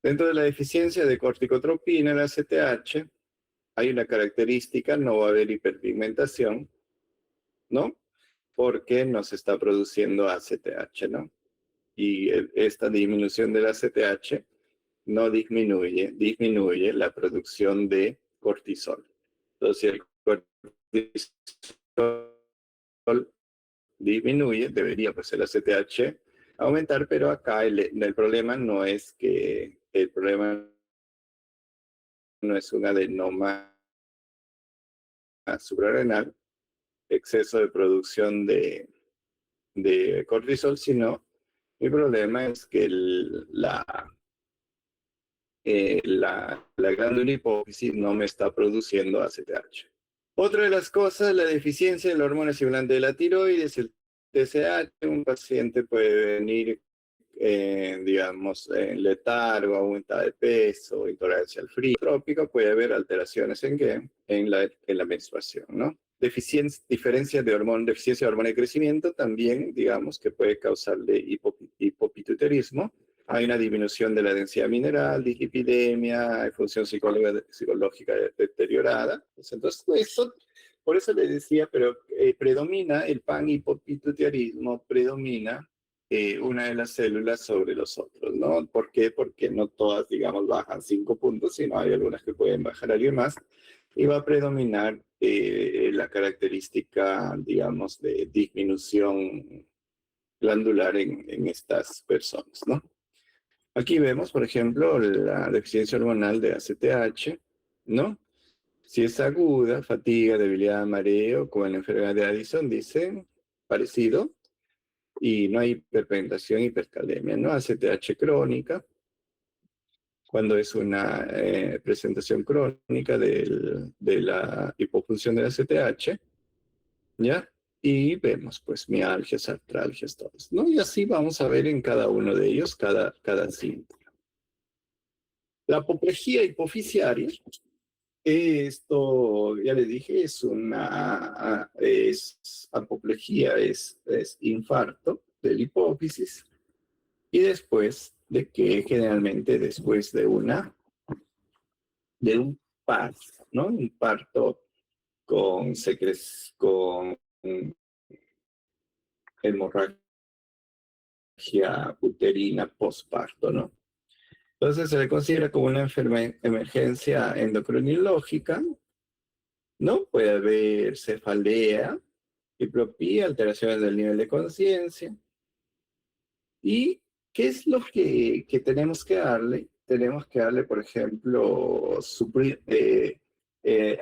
Dentro de la deficiencia de corticotropina, la ACTH, hay una característica, no va a haber hiperpigmentación, ¿no? Porque no se está produciendo ACTH, ¿no? Y esta disminución de la ACTH no disminuye la producción de cortisol. Entonces, si el cortisol disminuye, debería pues el ACTH aumentar, pero acá el problema no es que el problema no es un adenoma suprarrenal, exceso de producción de cortisol, sino el problema es que la glándula hipófisis no me está produciendo ACTH. Otra de las cosas, la deficiencia de la hormona estimulante de la tiroides, el TSH. Un paciente puede venir, digamos, en letargo, aumenta de peso, intolerancia al frío. Trópico, puede haber alteraciones en la menstruación, ¿no? Deficiencia de hormona de crecimiento también, digamos, que puede causarle hipopituitarismo. Hay una disminución de la densidad mineral, dislipidemia, hay función psicológica deteriorada. Entonces, por eso le decía, pero predomina el panhipopituitarismo, predomina una de las células sobre los otros, ¿no? ¿Por qué? Porque no todas, digamos, bajan 5 puntos, sino hay algunas que pueden bajar alguien más, y va a predominar la característica, digamos, de disminución glandular en estas personas, ¿no? Aquí vemos, por ejemplo, la deficiencia hormonal de ACTH, ¿no? Si es aguda, fatiga, debilidad, mareo, como en la enfermedad de Addison, dicen, parecido, y no hay hiperpigmentación, hipercalemia, ¿no? ACTH crónica, cuando es una presentación crónica de la hipofunción del ACTH, ¿ya? Y vemos, pues, mialgias, artralgias, todos, ¿no? Y así vamos a ver en cada uno de ellos, cada síntoma. La apoplejía hipofisiaria, esto, ya le dije, es apoplejía, es infarto de la hipófisis, y después de que generalmente después de un parto, ¿no? Un parto con hemorragia uterina postparto, ¿no? Entonces se le considera como una emergencia endocrinológica, ¿no? Puede haber cefalea, diplopía, alteraciones del nivel de conciencia. ¿Y qué es lo que tenemos que darle? Tenemos que darle, por ejemplo,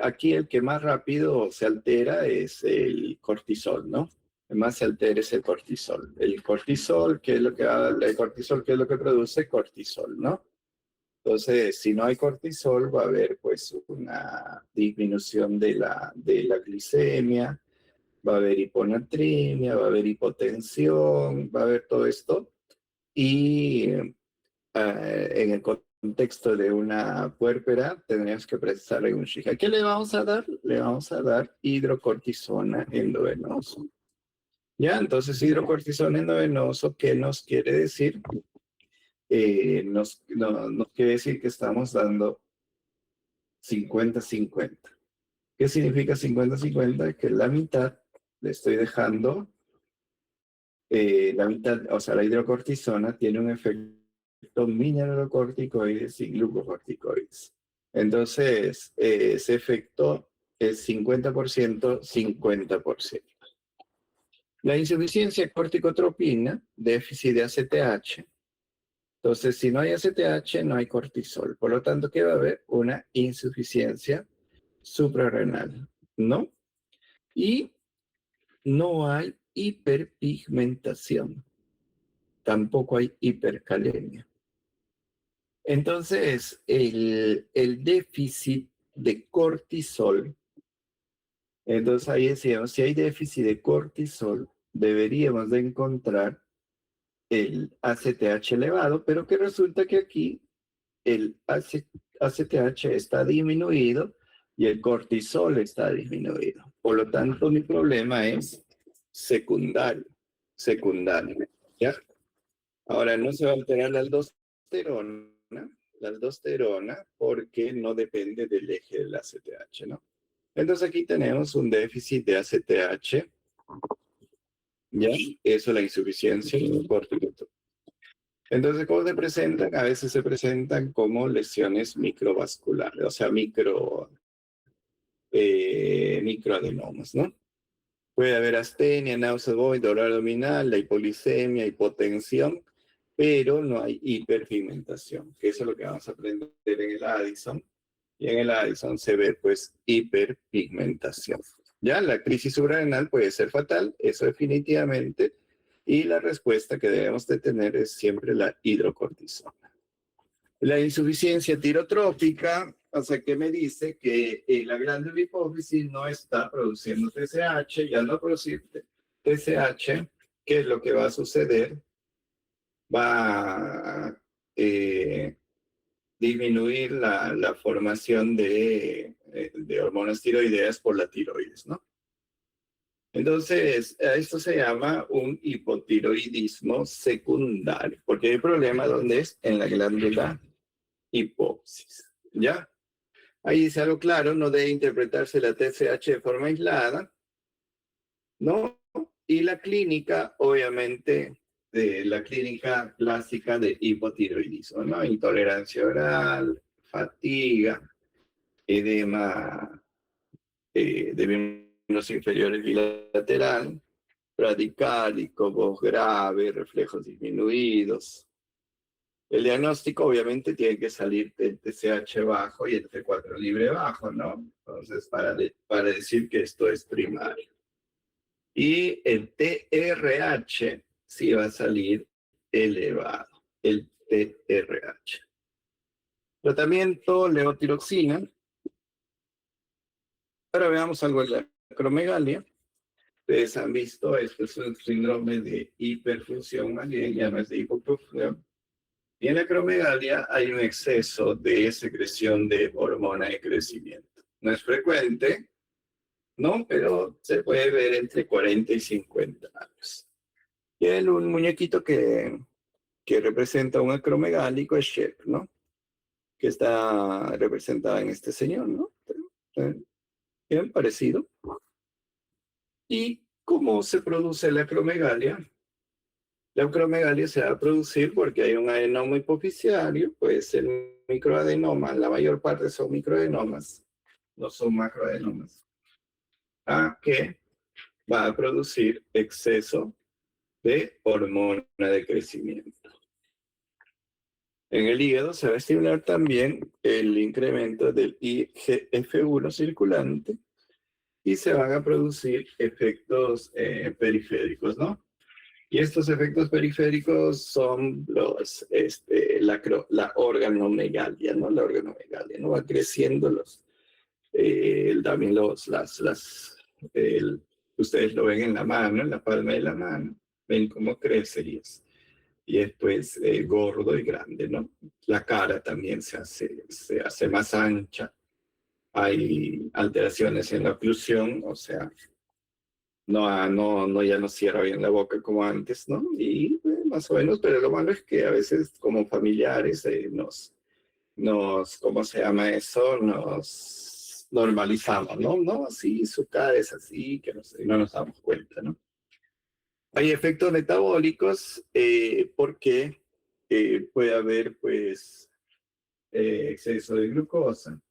aquí el que más rápido se altera es el cortisol, ¿no? El más se altera es el cortisol. El cortisol, ¿qué es lo que el cortisol, qué es lo que produce? Cortisol, ¿no? Entonces, si no hay cortisol, va a haber pues una disminución de la glicemia, va a haber hiponatremia, va a haber hipotensión, va a haber todo esto. y en el contexto de una puérpera tendríamos que precisarle un Shiga. ¿Qué le vamos a dar? Le vamos a dar hidrocortisona endovenoso. Ya, entonces hidrocortisona endovenoso, ¿qué nos quiere decir? Nos quiere decir que estamos dando 50-50. ¿Qué significa 50-50? Que la mitad le estoy dejando, la mitad, o sea, la hidrocortisona tiene un efecto mineralocorticoides y glucocorticoides. Entonces, ese efecto es 50%, 50%. La insuficiencia corticotropina, déficit de ACTH. Entonces, si no hay ACTH, no hay cortisol. Por lo tanto, ¿qué va a haber? Una insuficiencia suprarrenal, ¿no? Y no hay hiperpigmentación. Tampoco hay hipercalemia. Entonces, el déficit de cortisol, entonces ahí decíamos, si hay déficit de cortisol, deberíamos de encontrar el ACTH elevado, pero que resulta que aquí el ACTH está disminuido y el cortisol está disminuido. Por lo tanto, mi problema es secundario, ¿ya? Ahora, no se va a alterar la aldosterona, porque no depende del eje del ACTH, ¿no? Entonces aquí tenemos un déficit de ACTH, ¿ya? Eso es la insuficiencia cortical. Entonces, ¿cómo se presentan? A veces se presentan como lesiones microvasculares, o sea, microadenomas, ¿no? Puede haber astenia, náusea, vómito, dolor abdominal, la hipolisemia, hipotensión, pero no hay hiperpigmentación, que eso es lo que vamos a aprender en el Addison. Y en el Addison se ve, pues, hiperpigmentación. Ya, la crisis suprarrenal puede ser fatal, eso definitivamente, y la respuesta que debemos de tener es siempre la hidrocortisona. La insuficiencia tirotrópica, o sea, que me dice que la glándula hipófisis no está produciendo TSH, y al no producir TSH, ¿qué es lo que va a suceder? Va a disminuir la formación de hormonas tiroideas por la tiroides, ¿no? Entonces, esto se llama un hipotiroidismo secundario, porque hay problema donde es en la glándula hipófisis, ¿ya? Ahí dice algo claro, no debe interpretarse la TSH de forma aislada, ¿no? Y la clínica, obviamente, de la clínica clásica de hipotiroidismo, ¿no? Intolerancia oral, fatiga, edema de miembros inferiores bilateral, radicálico, voz grave, reflejos disminuidos. El diagnóstico obviamente tiene que salir del TSH bajo y el T4 libre bajo, ¿no? Entonces, para decir que esto es primario. Y el TRH sí va a salir elevado, el TRH. Tratamiento levotiroxina. Ahora veamos algo de la acromegalia. Ustedes han visto, esto es un síndrome de hiperfunción, más bien ya no es de hipoperfusión. Y en la acromegalia hay un exceso de secreción de hormona de crecimiento. No es frecuente, ¿no? Pero se puede ver entre 40 y 50 años. Y un muñequito que representa un acromegálico es Shep, ¿no? Que está representada en este señor, ¿no? Bien parecido. ¿Y cómo se produce la acromegalia? La acromegalia se va a producir porque hay un adenoma hipoficiario, puede ser microadenoma, la mayor parte son microadenomas, no son macroadenomas, que va a producir exceso de hormona de crecimiento. En el hígado se va a estimular también el incremento del IGF-1 circulante y se van a producir efectos periféricos, ¿no? Y estos efectos periféricos son la organomegalia, ¿no? La organomegalia, ¿no? Va creciendo también ustedes lo ven en la mano, en la palma de la mano, ven cómo crece y es y después gordo y grande, ¿no? La cara también se hace más ancha. Hay alteraciones en la oclusión, o sea, ya no cierra bien la boca como antes, ¿no? Y más o menos, pero lo malo es que a veces como familiares ¿cómo se llama eso? Nos normalizamos, ¿no? No, sí, su cara es así, que no sé, no nos damos cuenta, ¿no? Hay efectos metabólicos porque puede haber, pues, exceso de glucosa,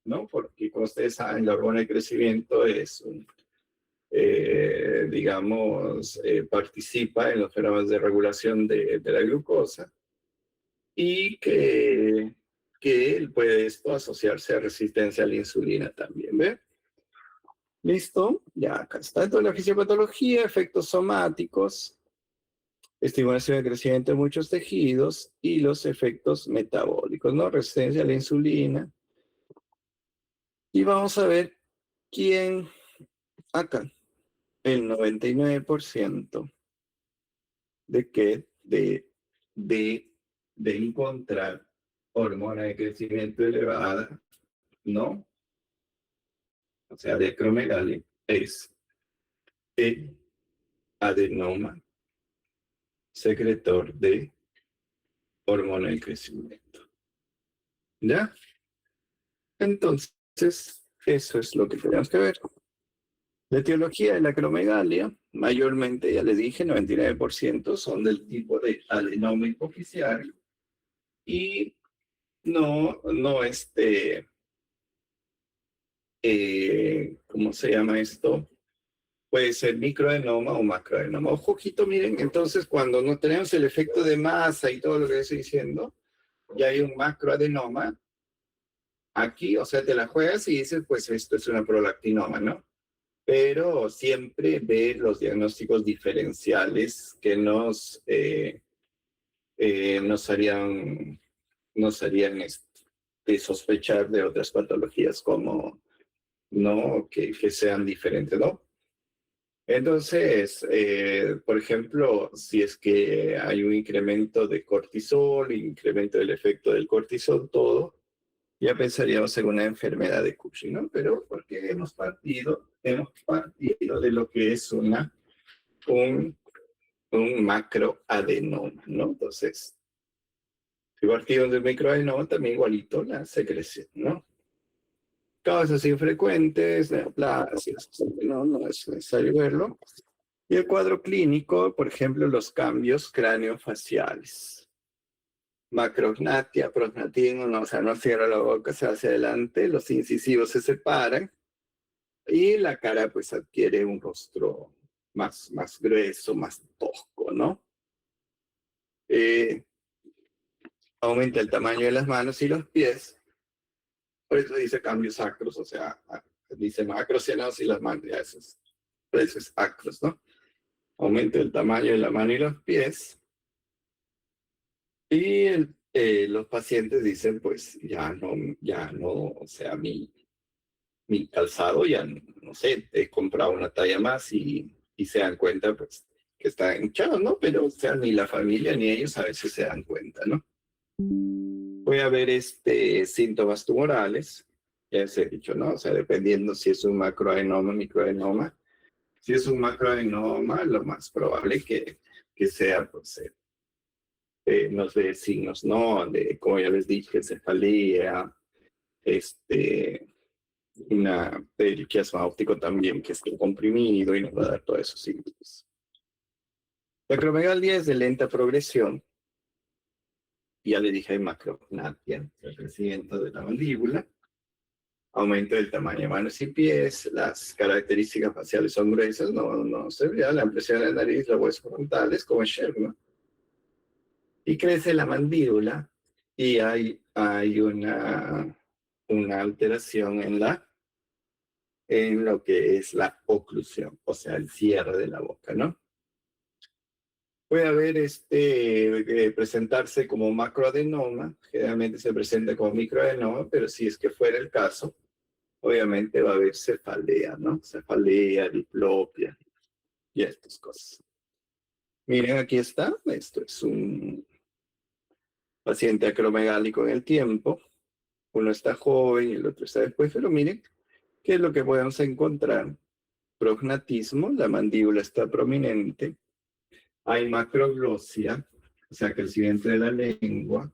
¿no? Porque, como ustedes saben, la hormona de crecimiento digamos, participa en los fenómenos de regulación de la glucosa y que puede esto asociarse a resistencia a la insulina también, ¿ve? Listo, ya acá está. Entonces, la fisiopatología, efectos somáticos, estimulación de crecimiento de muchos tejidos y los efectos metabólicos, ¿no? Resistencia a la insulina. Y vamos a ver quién acá, el 99% de que de, de encontrar hormona de crecimiento elevada, ¿no? O sea, de acromegalia, es el adenoma secretor de hormona de crecimiento. ¿Ya? Entonces, eso es lo que tenemos que ver. La etiología de la acromegalia, mayormente, ya les dije, 99% son del tipo de adenoma hipoficiario y ¿cómo se llama esto? Puede ser microadenoma o macroadenoma. Ojito, miren, entonces cuando no tenemos el efecto de masa y todo lo que estoy diciendo, ya hay un macroadenoma aquí, o sea, te la juegas y dices, pues esto es una prolactinoma, ¿no? Pero siempre ve los diagnósticos diferenciales que nos harían sospechar de otras patologías como, ¿no? Que sean diferentes, ¿no? Entonces, por ejemplo, si es que hay un incremento de cortisol, incremento del efecto del cortisol, todo, ya pensaríamos en una enfermedad de Cushing, ¿no? Pero porque hemos partido de lo que es un macroadenoma, ¿no? Entonces, si partimos del microadenoma, también igualito la secreción, ¿no? Causas infrecuentes, neoplasias, no es necesario verlo. Y el cuadro clínico, por ejemplo, los cambios craneofaciales. Macrognatia, prosnatismo, no, o sea, no cierra la boca, se hacia adelante, los incisivos se separan y la cara pues adquiere un rostro más grueso, más tosco, ¿no? Eh, Aumenta el tamaño de las manos y los pies, por eso dice cambios acros, o sea, dice macros y las manos, ya por eso es acros, ¿no? Aumenta el tamaño de la mano y los pies. Y los pacientes dicen, pues ya no, o sea, mi calzado ya, no sé, he comprado una talla más y se dan cuenta, pues, que está hinchado, ¿no? Pero, o sea, ni la familia ni ellos a veces se dan cuenta, ¿no? Voy a ver síntomas tumorales, ya les he dicho, ¿no? O sea, dependiendo si es un macroadenoma, microadenoma. Si es un macroadenoma, lo más probable que sea, pues, nos dé signos, ¿no? De, como ya les dije, cefalea, el quiasma óptico también, que esté comprimido y nos va a dar todos esos signos. La acromegalia es de lenta progresión. Ya le dije, hay macrognatia, el crecimiento de la mandíbula, aumento del tamaño de manos y pies, las características faciales son gruesas, no se ve la impresión de la nariz, los huesos frontales, como Sherman. Y crece la mandíbula y hay una alteración en lo que es la oclusión, o sea, el cierre de la boca, ¿no? Puede haber presentarse como macroadenoma, generalmente se presenta como microadenoma, pero si es que fuera el caso, obviamente va a haber cefalea, ¿no? Cefalea, diplopia y estas cosas. Miren, aquí está. Esto es un paciente acromegálico en el tiempo. Uno está joven y el otro está después, pero miren qué es lo que podemos encontrar. Prognatismo, la mandíbula está prominente. Hay macroglosia, o sea, crecimiento de la lengua.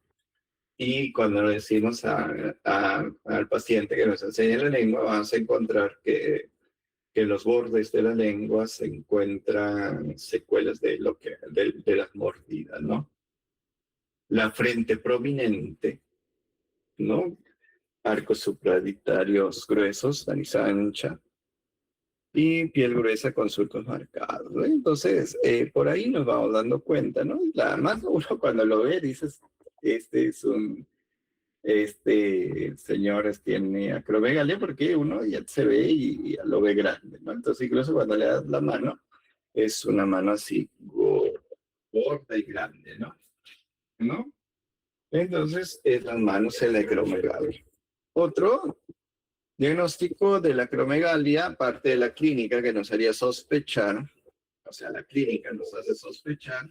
Y cuando le decimos al paciente que nos enseñe la lengua, vamos a encontrar que en los bordes de la lengua se encuentran secuelas de las mordidas, ¿no? La frente prominente, ¿no? Arcos supradictarios gruesos, nariz ancha y piel gruesa con surcos marcados, ¿no? Entonces, por ahí nos vamos dando cuenta, ¿no? Más uno cuando lo ve, dices, este señor tiene acromegalia porque uno ya se ve y ya lo ve grande, ¿no? Entonces, incluso cuando le das la mano, es una mano así gorda y grande, ¿no? ¿No? Entonces, es las manos en la acromegalia. Otro diagnóstico de la acromegalia, aparte de la clínica que nos haría sospechar, o sea, la clínica nos hace sospechar,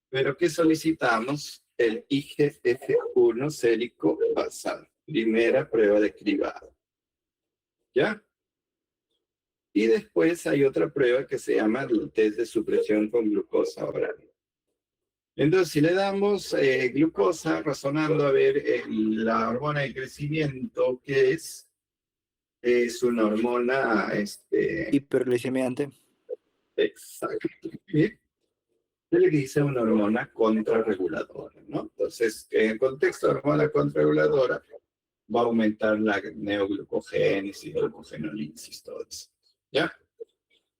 pero que solicitamos el IGF-1 sérico basal, primera prueba de cribado. ¿Ya? Y después hay otra prueba que se llama el test de supresión con glucosa oral. Entonces, si le damos glucosa, razonando a ver la hormona de crecimiento, que es una hormona, hiperglicemiante. exacto, ¿sí? Se le dice una hormona contrarreguladora, ¿no? Entonces, en el contexto de hormona contrarreguladora, va a aumentar la neoglucogénesis, glucogenolisis, todo eso, ¿ya?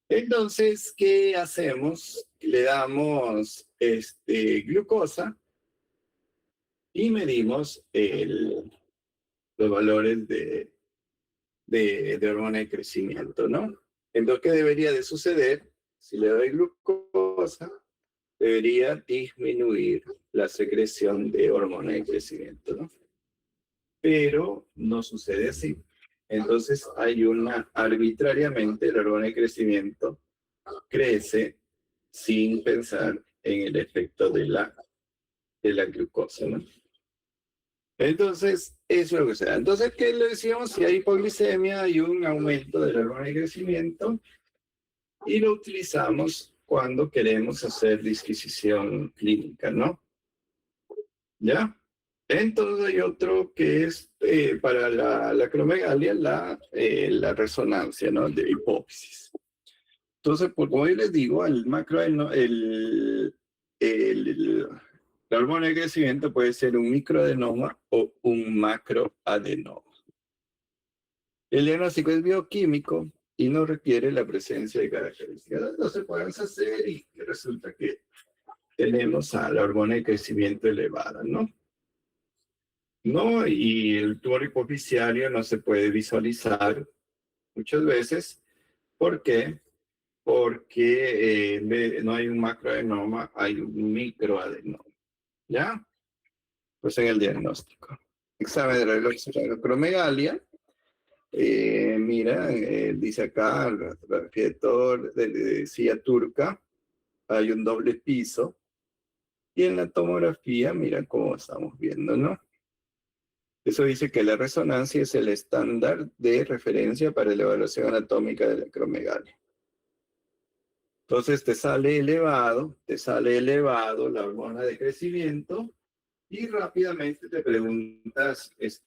Entonces, ¿qué hacemos? Le damos glucosa y medimos los valores de hormona de crecimiento, ¿no? Entonces, ¿qué debería de suceder? Si le doy glucosa, debería disminuir la secreción de hormona de crecimiento, ¿no? Pero no sucede así. Entonces hay arbitrariamente la hormona de crecimiento crece sin pensar en el efecto de la glucosa, ¿no? Entonces, eso es lo que se da. Entonces, ¿qué le decíamos? Si hay hipoglicemia, hay un aumento de la hormona de crecimiento y lo utilizamos cuando queremos hacer disquisición clínica, ¿no? ¿Ya? Entonces hay otro que es para la acromegalia, la resonancia, ¿no? De hipófisis. Entonces, como yo les digo, la hormona de crecimiento puede ser un microadenoma o un macroadenoma. El diagnóstico es bioquímico y no requiere la presencia de características. Entonces podemos hacer y resulta que tenemos a la hormona de crecimiento elevada, ¿no? ¿No? Y el tumor hipoficiario no se puede visualizar muchas veces. ¿Por qué? Porque no hay un macroadenoma, hay un microadenoma. ¿Ya? Pues en el diagnóstico. Examen de la acromegalia. Mira, dice acá, de silla turca, hay un doble piso. Y en la tomografía, mira cómo estamos viendo, ¿no? Eso dice que la resonancia es el estándar de referencia para la evaluación anatómica de la acromegalia. Entonces te sale elevado la hormona de crecimiento y rápidamente te preguntas, ¿esto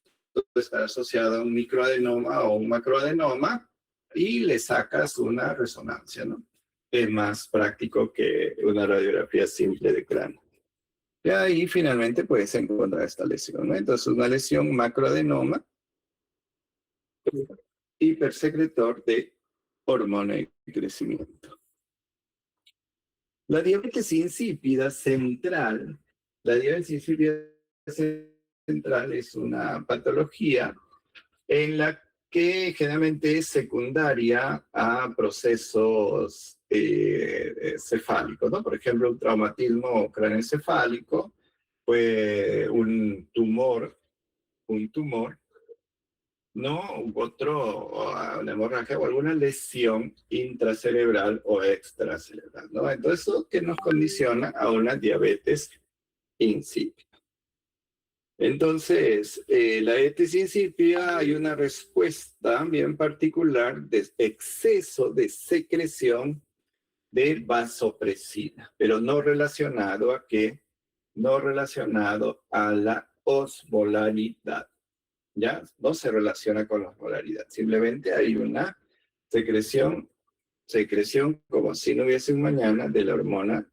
está asociado a un microadenoma o un macroadenoma? Y le sacas una resonancia, ¿no? Es más práctico que una radiografía simple de cráneo. Y ahí finalmente puedes encontrar esta lesión, ¿no? Entonces, una lesión macroadenoma, hipersecretor de hormona de crecimiento. La diabetes insípida central, es una patología en la que generalmente es secundaria a procesos cefálicos, ¿no? Por ejemplo, un traumatismo craneoencefálico, fue un tumor ¿no? Una hemorragia o alguna lesión intracerebral o extracerebral, ¿no? Entonces, eso que nos condiciona a una diabetes insípida. Entonces, la diabetes insípida hay una respuesta bien particular de exceso de secreción de vasopresina, pero no relacionado a qué, no relacionado a la osmolaridad. ¿Ya? No se relaciona con la osmolaridad, simplemente hay una secreción como si no hubiese un mañana de la hormona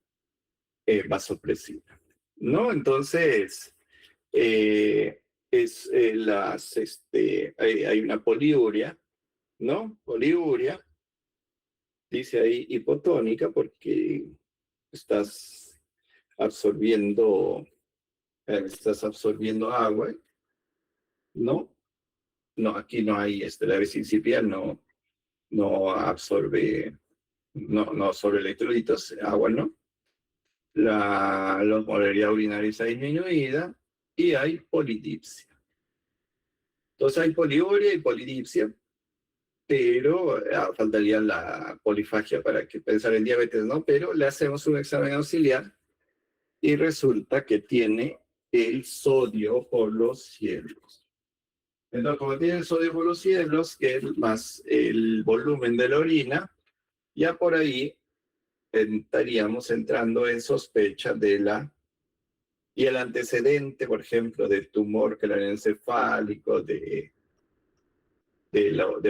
vasopresina, ¿no? Entonces, hay una poliuria, ¿no? Poliuria, dice ahí hipotónica porque estás absorbiendo agua, ¿no? No, aquí no hay, la diabetes insípida no absorbe, no absorbe electrolitos, agua, ¿no? La osmolaridad urinaria está disminuida y hay polidipsia. Entonces hay poliuria y polidipsia, pero faltaría la polifagia para que pensar en diabetes, ¿no? Pero le hacemos un examen auxiliar y resulta que tiene el sodio por los cielos. Entonces, como tiene el sodio por los cielos, que es más el volumen de la orina, ya por ahí estaríamos entrando en sospecha y el antecedente, por ejemplo, de tumor craneoencefálico, de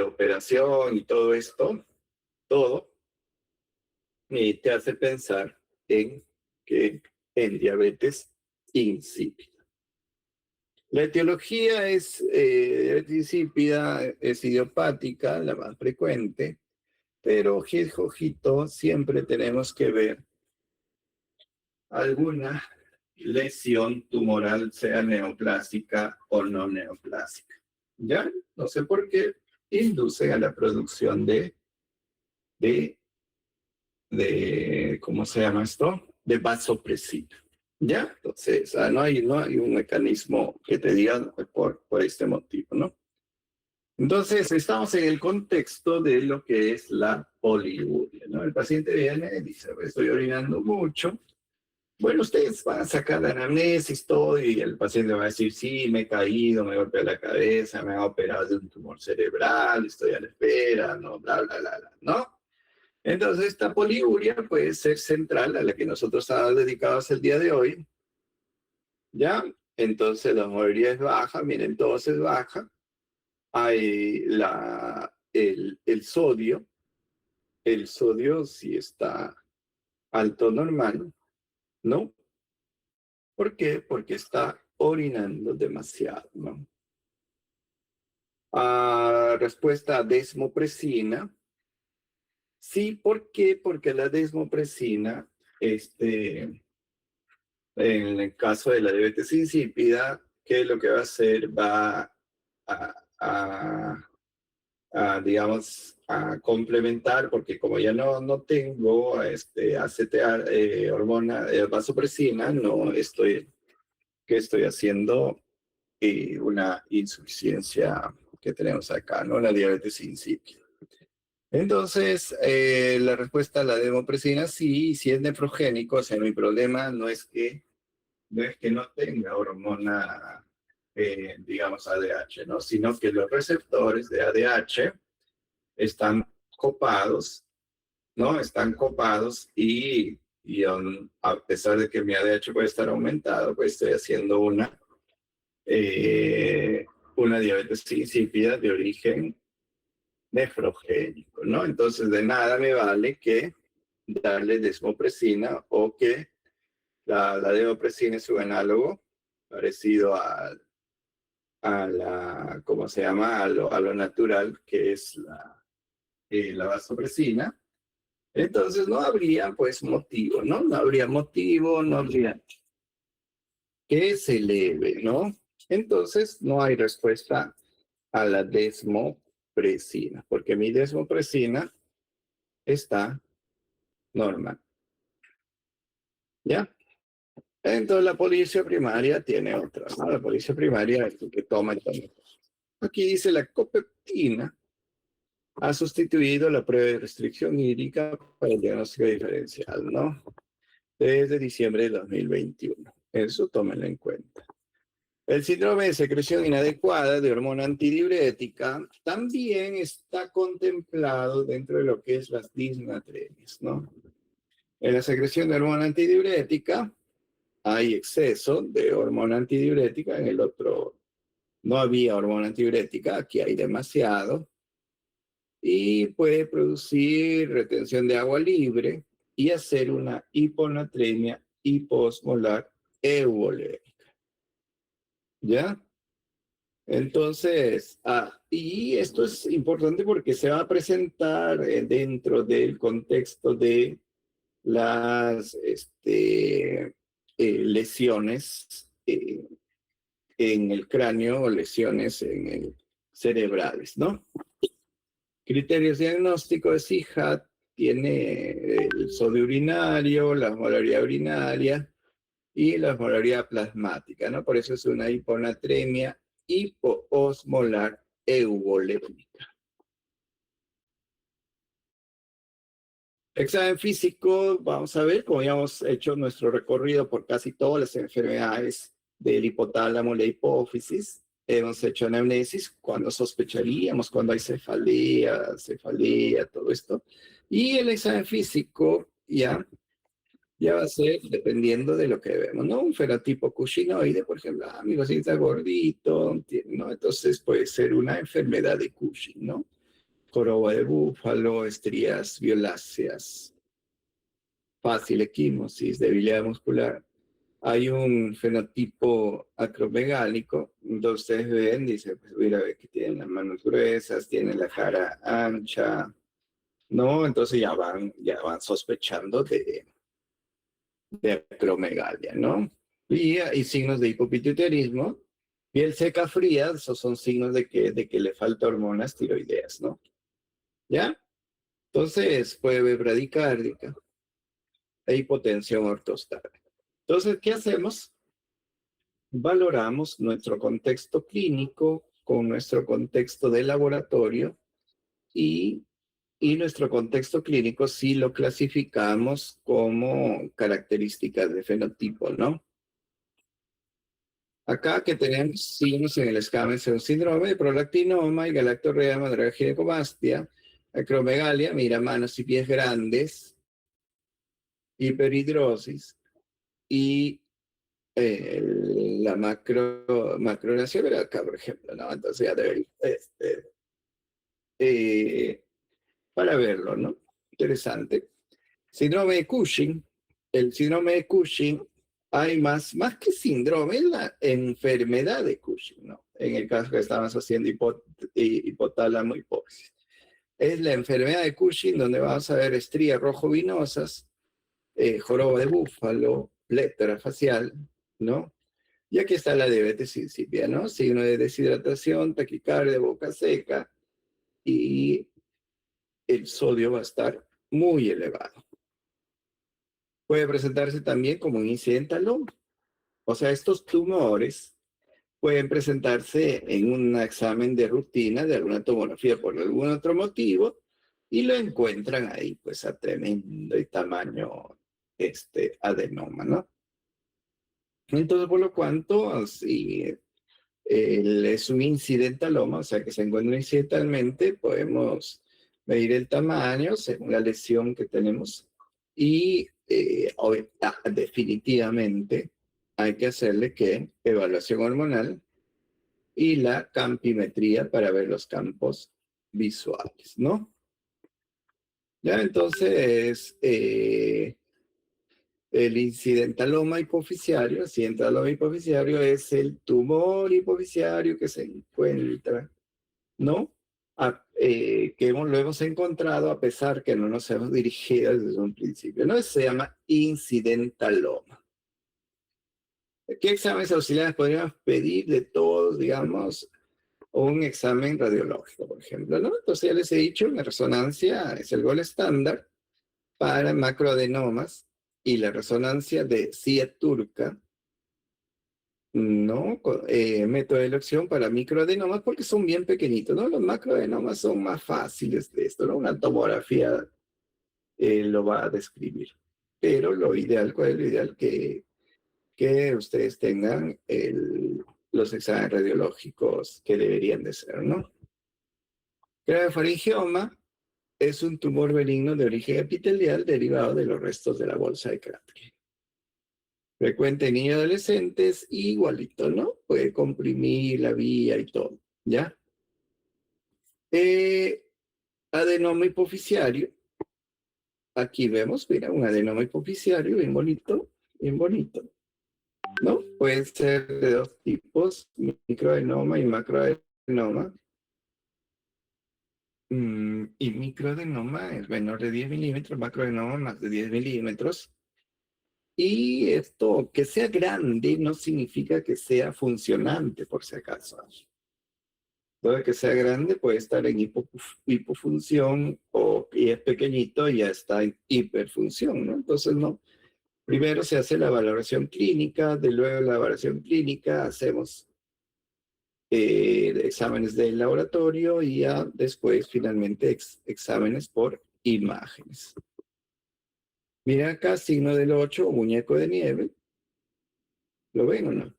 operación y todo esto, todo, y te hace pensar en diabetes insípida. La etiología es diabetes insípida, es idiopática, la más frecuente, pero ojito, siempre tenemos que ver alguna lesión tumoral, sea neoplásica o no neoplásica. ¿Ya? No sé por qué induce a la producción ¿cómo se llama esto? De vasopresina. ¿Ya? Entonces, no hay un mecanismo que te diga por este motivo, ¿no? Entonces, estamos en el contexto de lo que es la poliuria, ¿no? El paciente viene y dice, estoy orinando mucho. Bueno, ustedes van a sacar la anamnesis, todo, y el paciente va a decir, sí, me he caído, me golpeé la cabeza, me han operado de un tumor cerebral, estoy a la espera, no, bla, bla, bla, bla, ¿no? Entonces, esta poliuria puede ser central a la que nosotros estamos dedicados el día de hoy, ¿ya? Entonces, la osmolaridad es baja, miren, todo es baja. Hay el sodio sí está alto normal, ¿no? ¿Por qué? Porque está orinando demasiado, ¿no? Respuesta a desmopresina. Sí, ¿por qué? Porque la desmopresina, en el caso de la diabetes insípida, ¿qué es lo que va a hacer? Va digamos, a complementar, porque como ya no tengo ACTA, hormona vasopresina, ¿qué estoy haciendo? Una insuficiencia que tenemos acá, ¿no? La diabetes insípida. Entonces, la respuesta a la desmopresina, sí, si es nefrogénico, o sea, mi problema no es que no tenga hormona, digamos, ADH, ¿no? Sino que los receptores de ADH están copados, ¿no? Están copados y a pesar de que mi ADH puede estar aumentado, pues estoy haciendo una diabetes insípida de origen nefrogénico, ¿no? Entonces, de nada me vale que darle desmopresina o que la desmopresina es su análogo parecido ¿cómo se llama? A lo natural, que es la vasopresina. Entonces no habría pues motivo, ¿no? No habría motivo, no habría que se eleve, ¿no? Entonces no hay respuesta a la desmopresina, porque mi desmopresina está normal, ¿ya? Entonces la policia primaria tiene otras, ¿no? La policia primaria es el que toma y toma. Aquí dice la copeptina ha sustituido la prueba de restricción hídrica para el diagnóstico diferencial, ¿no? Desde diciembre de 2021. Eso tómenlo en cuenta. El síndrome de secreción inadecuada de hormona antidiurética también está contemplado dentro de lo que es las disnatremias, ¿no? En la secreción de hormona antidiurética hay exceso de hormona antidiurética, en el otro no había hormona antidiurética, aquí hay demasiado, y puede producir retención de agua libre y hacer una hiponatremia hiposmolar euvolémica. ¿Ya? Entonces, y esto es importante porque se va a presentar dentro del contexto de las lesiones en el cráneo o lesiones en el cerebrales, ¿no? Criterios diagnósticos, IHAT tiene el sodio urinario, la osmolaridad urinaria y la osmolaridad plasmática, ¿no? Por eso es una hiponatremia hipoosmolar euvolémica. Examen físico, vamos a ver, como ya hemos hecho nuestro recorrido por casi todas las enfermedades del hipotálamo, la hipófisis, hemos hecho anamnesis, cuando sospecharíamos, cuando hay cefalea, todo esto. Y el examen físico ya va a ser dependiendo de lo que vemos, ¿no? Un fenotipo cushinoide, por ejemplo, mi cosita gordito, ¿no? Entonces puede ser una enfermedad de Cushing, ¿no? Joroba de búfalo, estrías violáceas, fácil equimosis, debilidad muscular. Hay un fenotipo acromegálico, donde ustedes ven, dice, pues mira, ve que tienen las manos gruesas, tienen la cara ancha, ¿no? Entonces ya van sospechando de acromegalia, ¿no? Y signos de hipopituitarismo, piel seca fría, esos son signos de que le falta hormonas tiroideas, ¿no? ¿Ya? Entonces, puede haber bradicárdica e hipotensión ortostática. Entonces, ¿qué hacemos? Valoramos nuestro contexto clínico con nuestro contexto de laboratorio y nuestro contexto clínico sí lo clasificamos como características de fenotipo, ¿no? Acá que tenemos signos en el escámen son síndrome de prolactinoma y galactorrea, mandragea ginecobastia, acromegalia, mira, manos y pies grandes, hiperhidrosis y la macronación era acá, por ejemplo, ¿no? Entonces ya debe, para verlo, ¿no? Interesante. Síndrome de Cushing. El síndrome de Cushing, hay más que síndrome, es la enfermedad de Cushing, ¿no? En el caso que estamos haciendo hipotálamo hipófisis. Es la enfermedad de Cushing donde vamos a ver estrías rojo-vinosas, joroba de búfalo, plétora facial, ¿no? Y aquí está la diabetes insípida, ¿no? Signo de deshidratación, taquicardia, boca seca y el sodio va a estar muy elevado. Puede presentarse también como un incidentaloma. O sea, estos tumores pueden presentarse en un examen de rutina de alguna tomografía por algún otro motivo y lo encuentran ahí, pues a tremendo y tamaño adenoma, ¿no? Entonces, por lo cuanto, si es un incidentaloma, o sea que se encuentra incidentalmente, podemos medir el tamaño según la lesión que tenemos y definitivamente hay que hacerle evaluación hormonal y la campimetría para ver los campos visuales, ¿no? Ya, entonces, el incidentaloma hipoficiario, es el tumor hipoficiario que se encuentra, ¿no? Lo hemos encontrado a pesar que no nos hemos dirigido desde un principio, ¿no? Se llama incidentaloma. ¿Qué exámenes auxiliares podríamos pedir de todos, digamos, un examen radiológico, por ejemplo, ¿no? Entonces ya les he dicho, la resonancia es el gol estándar para macroadenomas y la resonancia de CIA turca, No, método de elección para microadenomas porque son bien pequeñitos, ¿no? Los macroadenomas son más fáciles de esto, ¿no? Una tomografía lo va a describir. Pero lo ideal, ¿cuál es lo ideal? Que ustedes tengan los exámenes radiológicos que deberían de ser, ¿no? Craniofaringioma es un tumor benigno de origen epitelial derivado de los restos de la bolsa de Crabtree. Frecuente en niños y adolescentes, igualito, ¿no? Puede comprimir la vía y todo, ¿ya? Adenoma hipoficiario. Aquí vemos, mira, un adenoma hipoficiario bien bonito, ¿no? Puede ser de dos tipos, microadenoma y macroadenoma. Y microadenoma es menor de 10 milímetros, macroadenoma más de 10 milímetros. Y esto, que sea grande, no significa que sea funcionante, por si acaso. Todo que sea grande puede estar en hipofunción y es pequeñito y ya está en hiperfunción, ¿no? Entonces, no. Primero se hace la valoración clínica, de luego la valoración clínica hacemos exámenes del laboratorio y ya después finalmente exámenes por imágenes. Mira acá, signo del 8, muñeco de nieve. ¿Lo ven o no?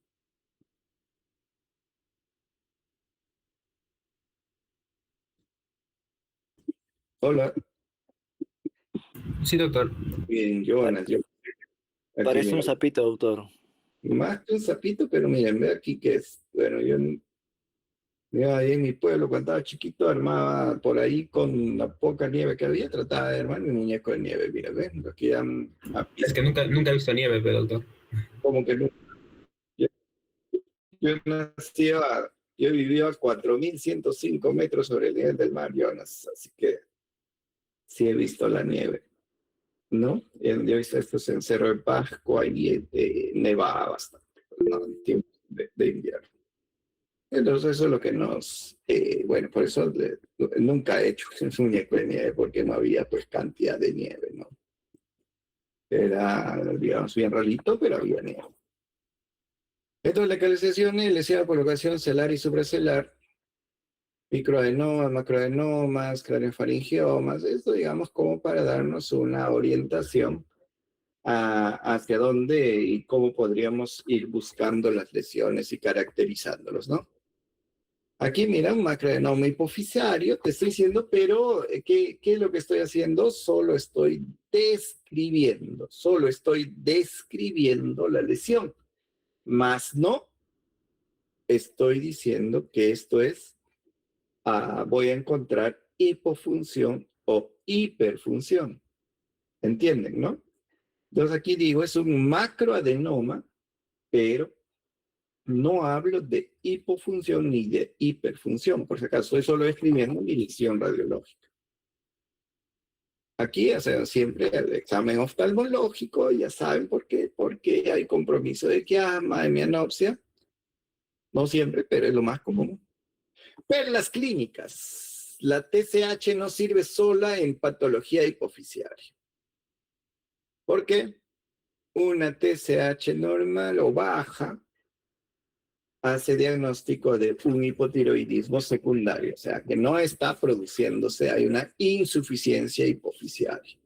Hola. Sí, doctor. Bien, Jonas, yo aquí Parece un mira, sapito, doctor. más que un sapito, pero miren, ve aquí que es, bueno, yo ahí en mi pueblo cuando estaba chiquito armaba por ahí con la poca nieve que había, trataba de armar mi muñeco de nieve, mira, ven, aquí ya Es que nunca he visto nieve, pero doctor. como que no, yo, yo nací yo vivía a 4.105 metros sobre el nivel del mar, Jonas, así que sí he visto la nieve, ¿no? Yo he visto estos en Cerro de Pascua y nevaba bastante, ¿no? En tiempo de invierno. Entonces eso es lo que bueno, por eso nunca he hecho un muñeco de nieve porque no había pues cantidad de nieve, ¿no? Era, digamos, bien rarito, pero había nieve. Entonces la localización le decía colocación celar y supracelular, microadenomas, macroadenomas, craniofaringiomas, esto digamos como para darnos una orientación hacia dónde y cómo podríamos ir buscando las lesiones y caracterizándolos, ¿no? Aquí, mira, un macroadenoma hipoficiario, te estoy diciendo, pero ¿qué es lo que estoy haciendo? Solo estoy describiendo la lesión, más no estoy diciendo que esto es, voy a encontrar hipofunción o hiperfunción. ¿Entienden, no? Entonces aquí digo, es un macroadenoma, pero no hablo de hipofunción ni de hiperfunción, por si acaso, estoy solo escribiendo mi lesión radiológica. Aquí hacen siempre el examen oftalmológico, ya saben por qué, porque hay compromiso de quiasma, hemianopsia, no siempre, pero es lo más común. Pero las clínicas, la TSH no sirve sola en patología hipoficiaria. ¿Por qué? Una TSH normal o baja hace diagnóstico de un hipotiroidismo secundario, o sea, que no está produciéndose, hay una insuficiencia hipoficiaria.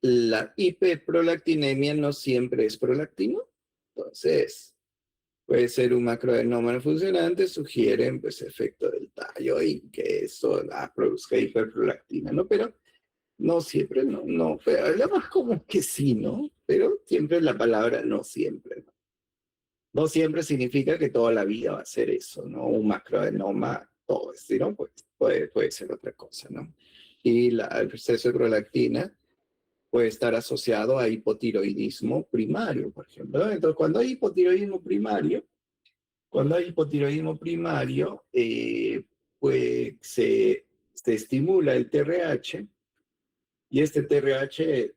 La hiperprolactinemia no siempre es prolactino, entonces puede ser un macroadenoma no funcionante, sugieren pues efecto del tallo y que eso produzca hiperprolactina, ¿no? Pero no siempre, no, pero además como que sí, ¿no? Pero siempre la palabra no siempre, ¿no? No siempre significa que toda la vida va a ser eso, ¿no? Un macroadenoma, todo esto, ¿no? Pues puede ser otra cosa, ¿no? Y el exceso de prolactina puede estar asociado a hipotiroidismo primario, por ejemplo, ¿no? Entonces, cuando hay hipotiroidismo primario, pues se estimula el TRH y este TRH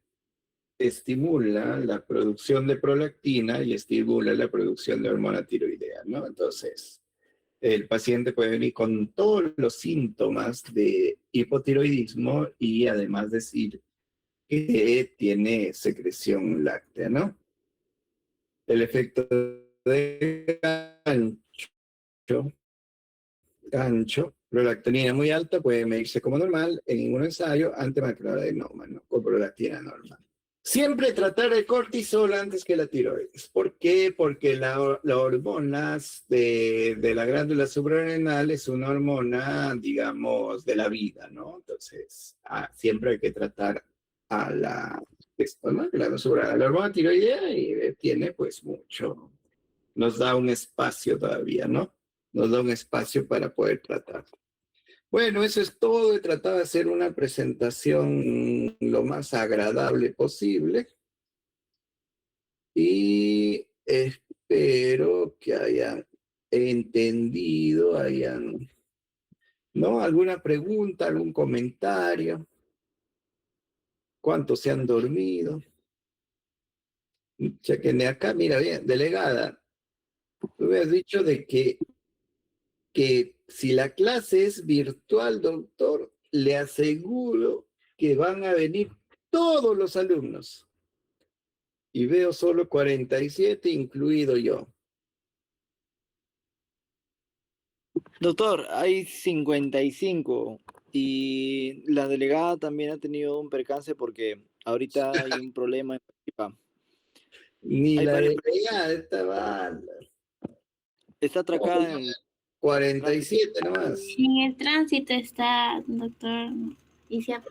estimula la producción de prolactina y estimula la producción de hormona tiroidea, ¿no? Entonces, el paciente puede venir con todos los síntomas de hipotiroidismo y además decir que tiene secreción láctea, ¿no? El efecto de gancho, prolactina muy alta puede medirse como normal en ningún ensayo ante macroadenoma, ¿no? Con prolactina normal. Siempre tratar el cortisol antes que la tiroides. ¿Por qué? Porque la hormona de la glándula suprarrenal es una hormona, digamos, de la vida, ¿no? Entonces, siempre hay que tratar a esto, ¿no? La hormona tiroidea y tiene pues mucho, nos da un espacio todavía, ¿no? Nos da un espacio para poder tratar. Bueno, eso es todo. He tratado de hacer una presentación lo más agradable posible y espero que hayan entendido, ¿no? ¿Alguna pregunta, algún comentario? ¿Cuántos se han dormido? Chequenme acá, mira bien, delegada, tú me has dicho de que si la clase es virtual, doctor, le aseguro que van a venir todos los alumnos. Y veo solo 47, incluido yo. Doctor, hay 55 y la delegada también ha tenido un percance porque ahorita hay un problema en Arequipa. Ni Hay la varios, delegada de esta banda. está atracada en el 47 nomás. En el tránsito está, doctor, y se ha...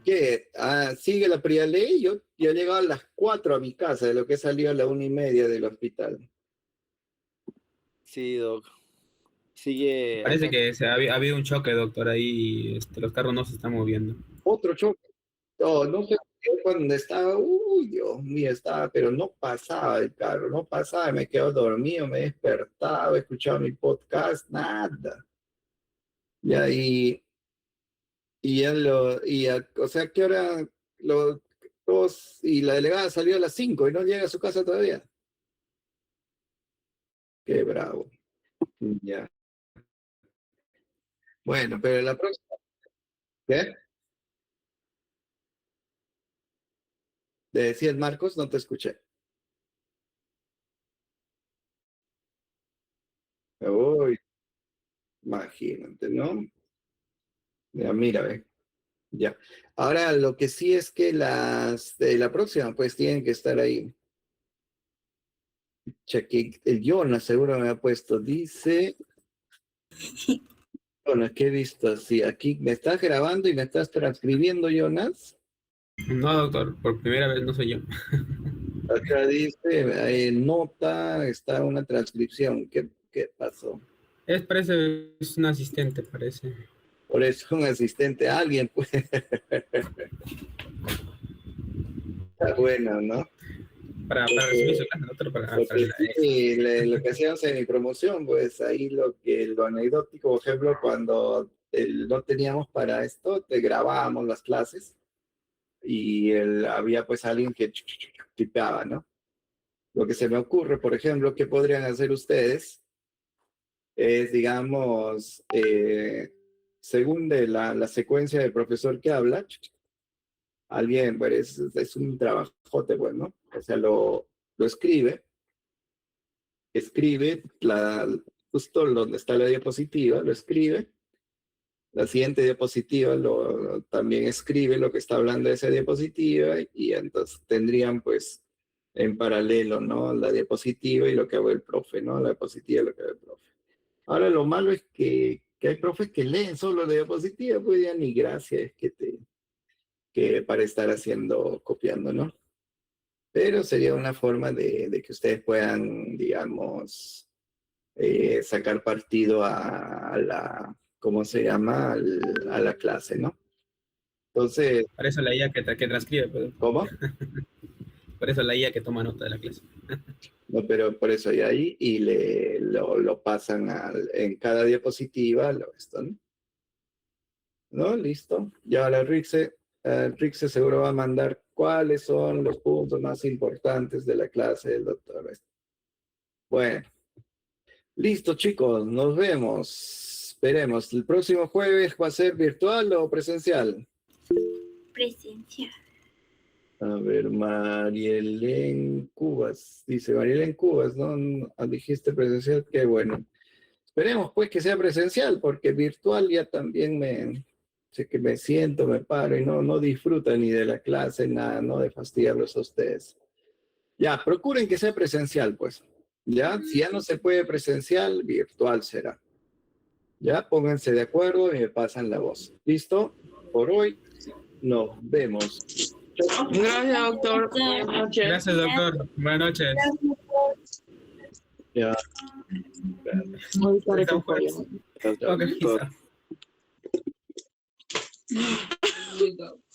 ¿Qué? Sigue la ley. Yo he llegado a las 4 a mi casa, de lo que he salido a la 1:30 del hospital. Sí, doc. Sigue. Parece que ha habido un choque, doctor, ahí los carros no se están moviendo. Otro choque. No sé cuando estaba, Dios mío, pero no pasaba el carro, no pasaba, me quedo dormido, me despertaba, escuchaba mi podcast, nada. Y ahí, o sea, ¿qué hora y la delegada salió a las 5 y no llega a su casa todavía? Qué bravo. Ya. Bueno, pero la próxima, ¿qué? ¿Le decías, Marcos? No te escuché. Uy, imagínate, ¿no? Ya, mira, ve. Ya. Ahora, lo que sí es que las de la próxima, pues tienen que estar ahí. Cheque, el Jonas seguro me ha puesto, dice. Jonas, ¿qué he visto? Sí, aquí me estás grabando y me estás transcribiendo, Jonas. No, doctor, por primera vez no soy yo. Acá dice, nota, está una transcripción. ¿Qué pasó? Es un asistente, parece. Por eso un asistente, alguien, pues. Está bueno, ¿no? Para recibir su clase, doctor, Sí, lo que hacíamos en mi promoción, pues ahí lo anecdótico, por ejemplo, cuando no teníamos para esto, te grabábamos las clases y había pues alguien que tipeaba, ¿no? Lo que se me ocurre, por ejemplo, que podrían hacer ustedes es, digamos, según de la secuencia del profesor que habla, alguien, pues es un trabajote, bueno, o sea, lo escribe justo donde está la diapositiva, lo escribe. La siguiente diapositiva también escribe lo que está hablando de esa diapositiva y entonces tendrían pues en paralelo, ¿no? La diapositiva y lo que hago el profe, ¿no? La diapositiva y lo que hago el profe. Ahora lo malo es que hay profes que leen solo la diapositiva, pues ya ni gracia es que para estar copiando, ¿no? Pero sería una forma de que ustedes puedan, digamos, sacar partido a ¿cómo se llama? A la clase, ¿no? Entonces, Para eso la IA que transcribe, pues. ¿cómo? Por eso la IA que toma nota de la clase. No, pero por eso hay ahí y lo pasan en cada diapositiva, esto, ¿no? ¿No? Listo. Y ahora Rixe seguro va a mandar cuáles son los puntos más importantes de la clase del doctor. Bueno. Listo, chicos, nos vemos. Veremos. ¿El próximo jueves va a ser virtual o presencial? Presencial. A ver, Marielén Cubas. Dice Marielén Cubas, ¿no? Dijiste presencial, qué bueno. Esperemos pues que sea presencial, porque virtual ya también sé que me siento, me paro y no disfruto ni de la clase, nada, no de fastidiarlos a ustedes. Ya, procuren que sea presencial, pues. Ya, si ya no se puede presencial, virtual será. Ya, pónganse de acuerdo y me pasan la voz. ¿Listo? Por hoy nos vemos. Gracias, doctor. Buenas noches. Gracias, doctor. Buenas noches. Ya. Muy tarde Estamos por fuera. favor. Chao, chao, Ok, doctor. quizá.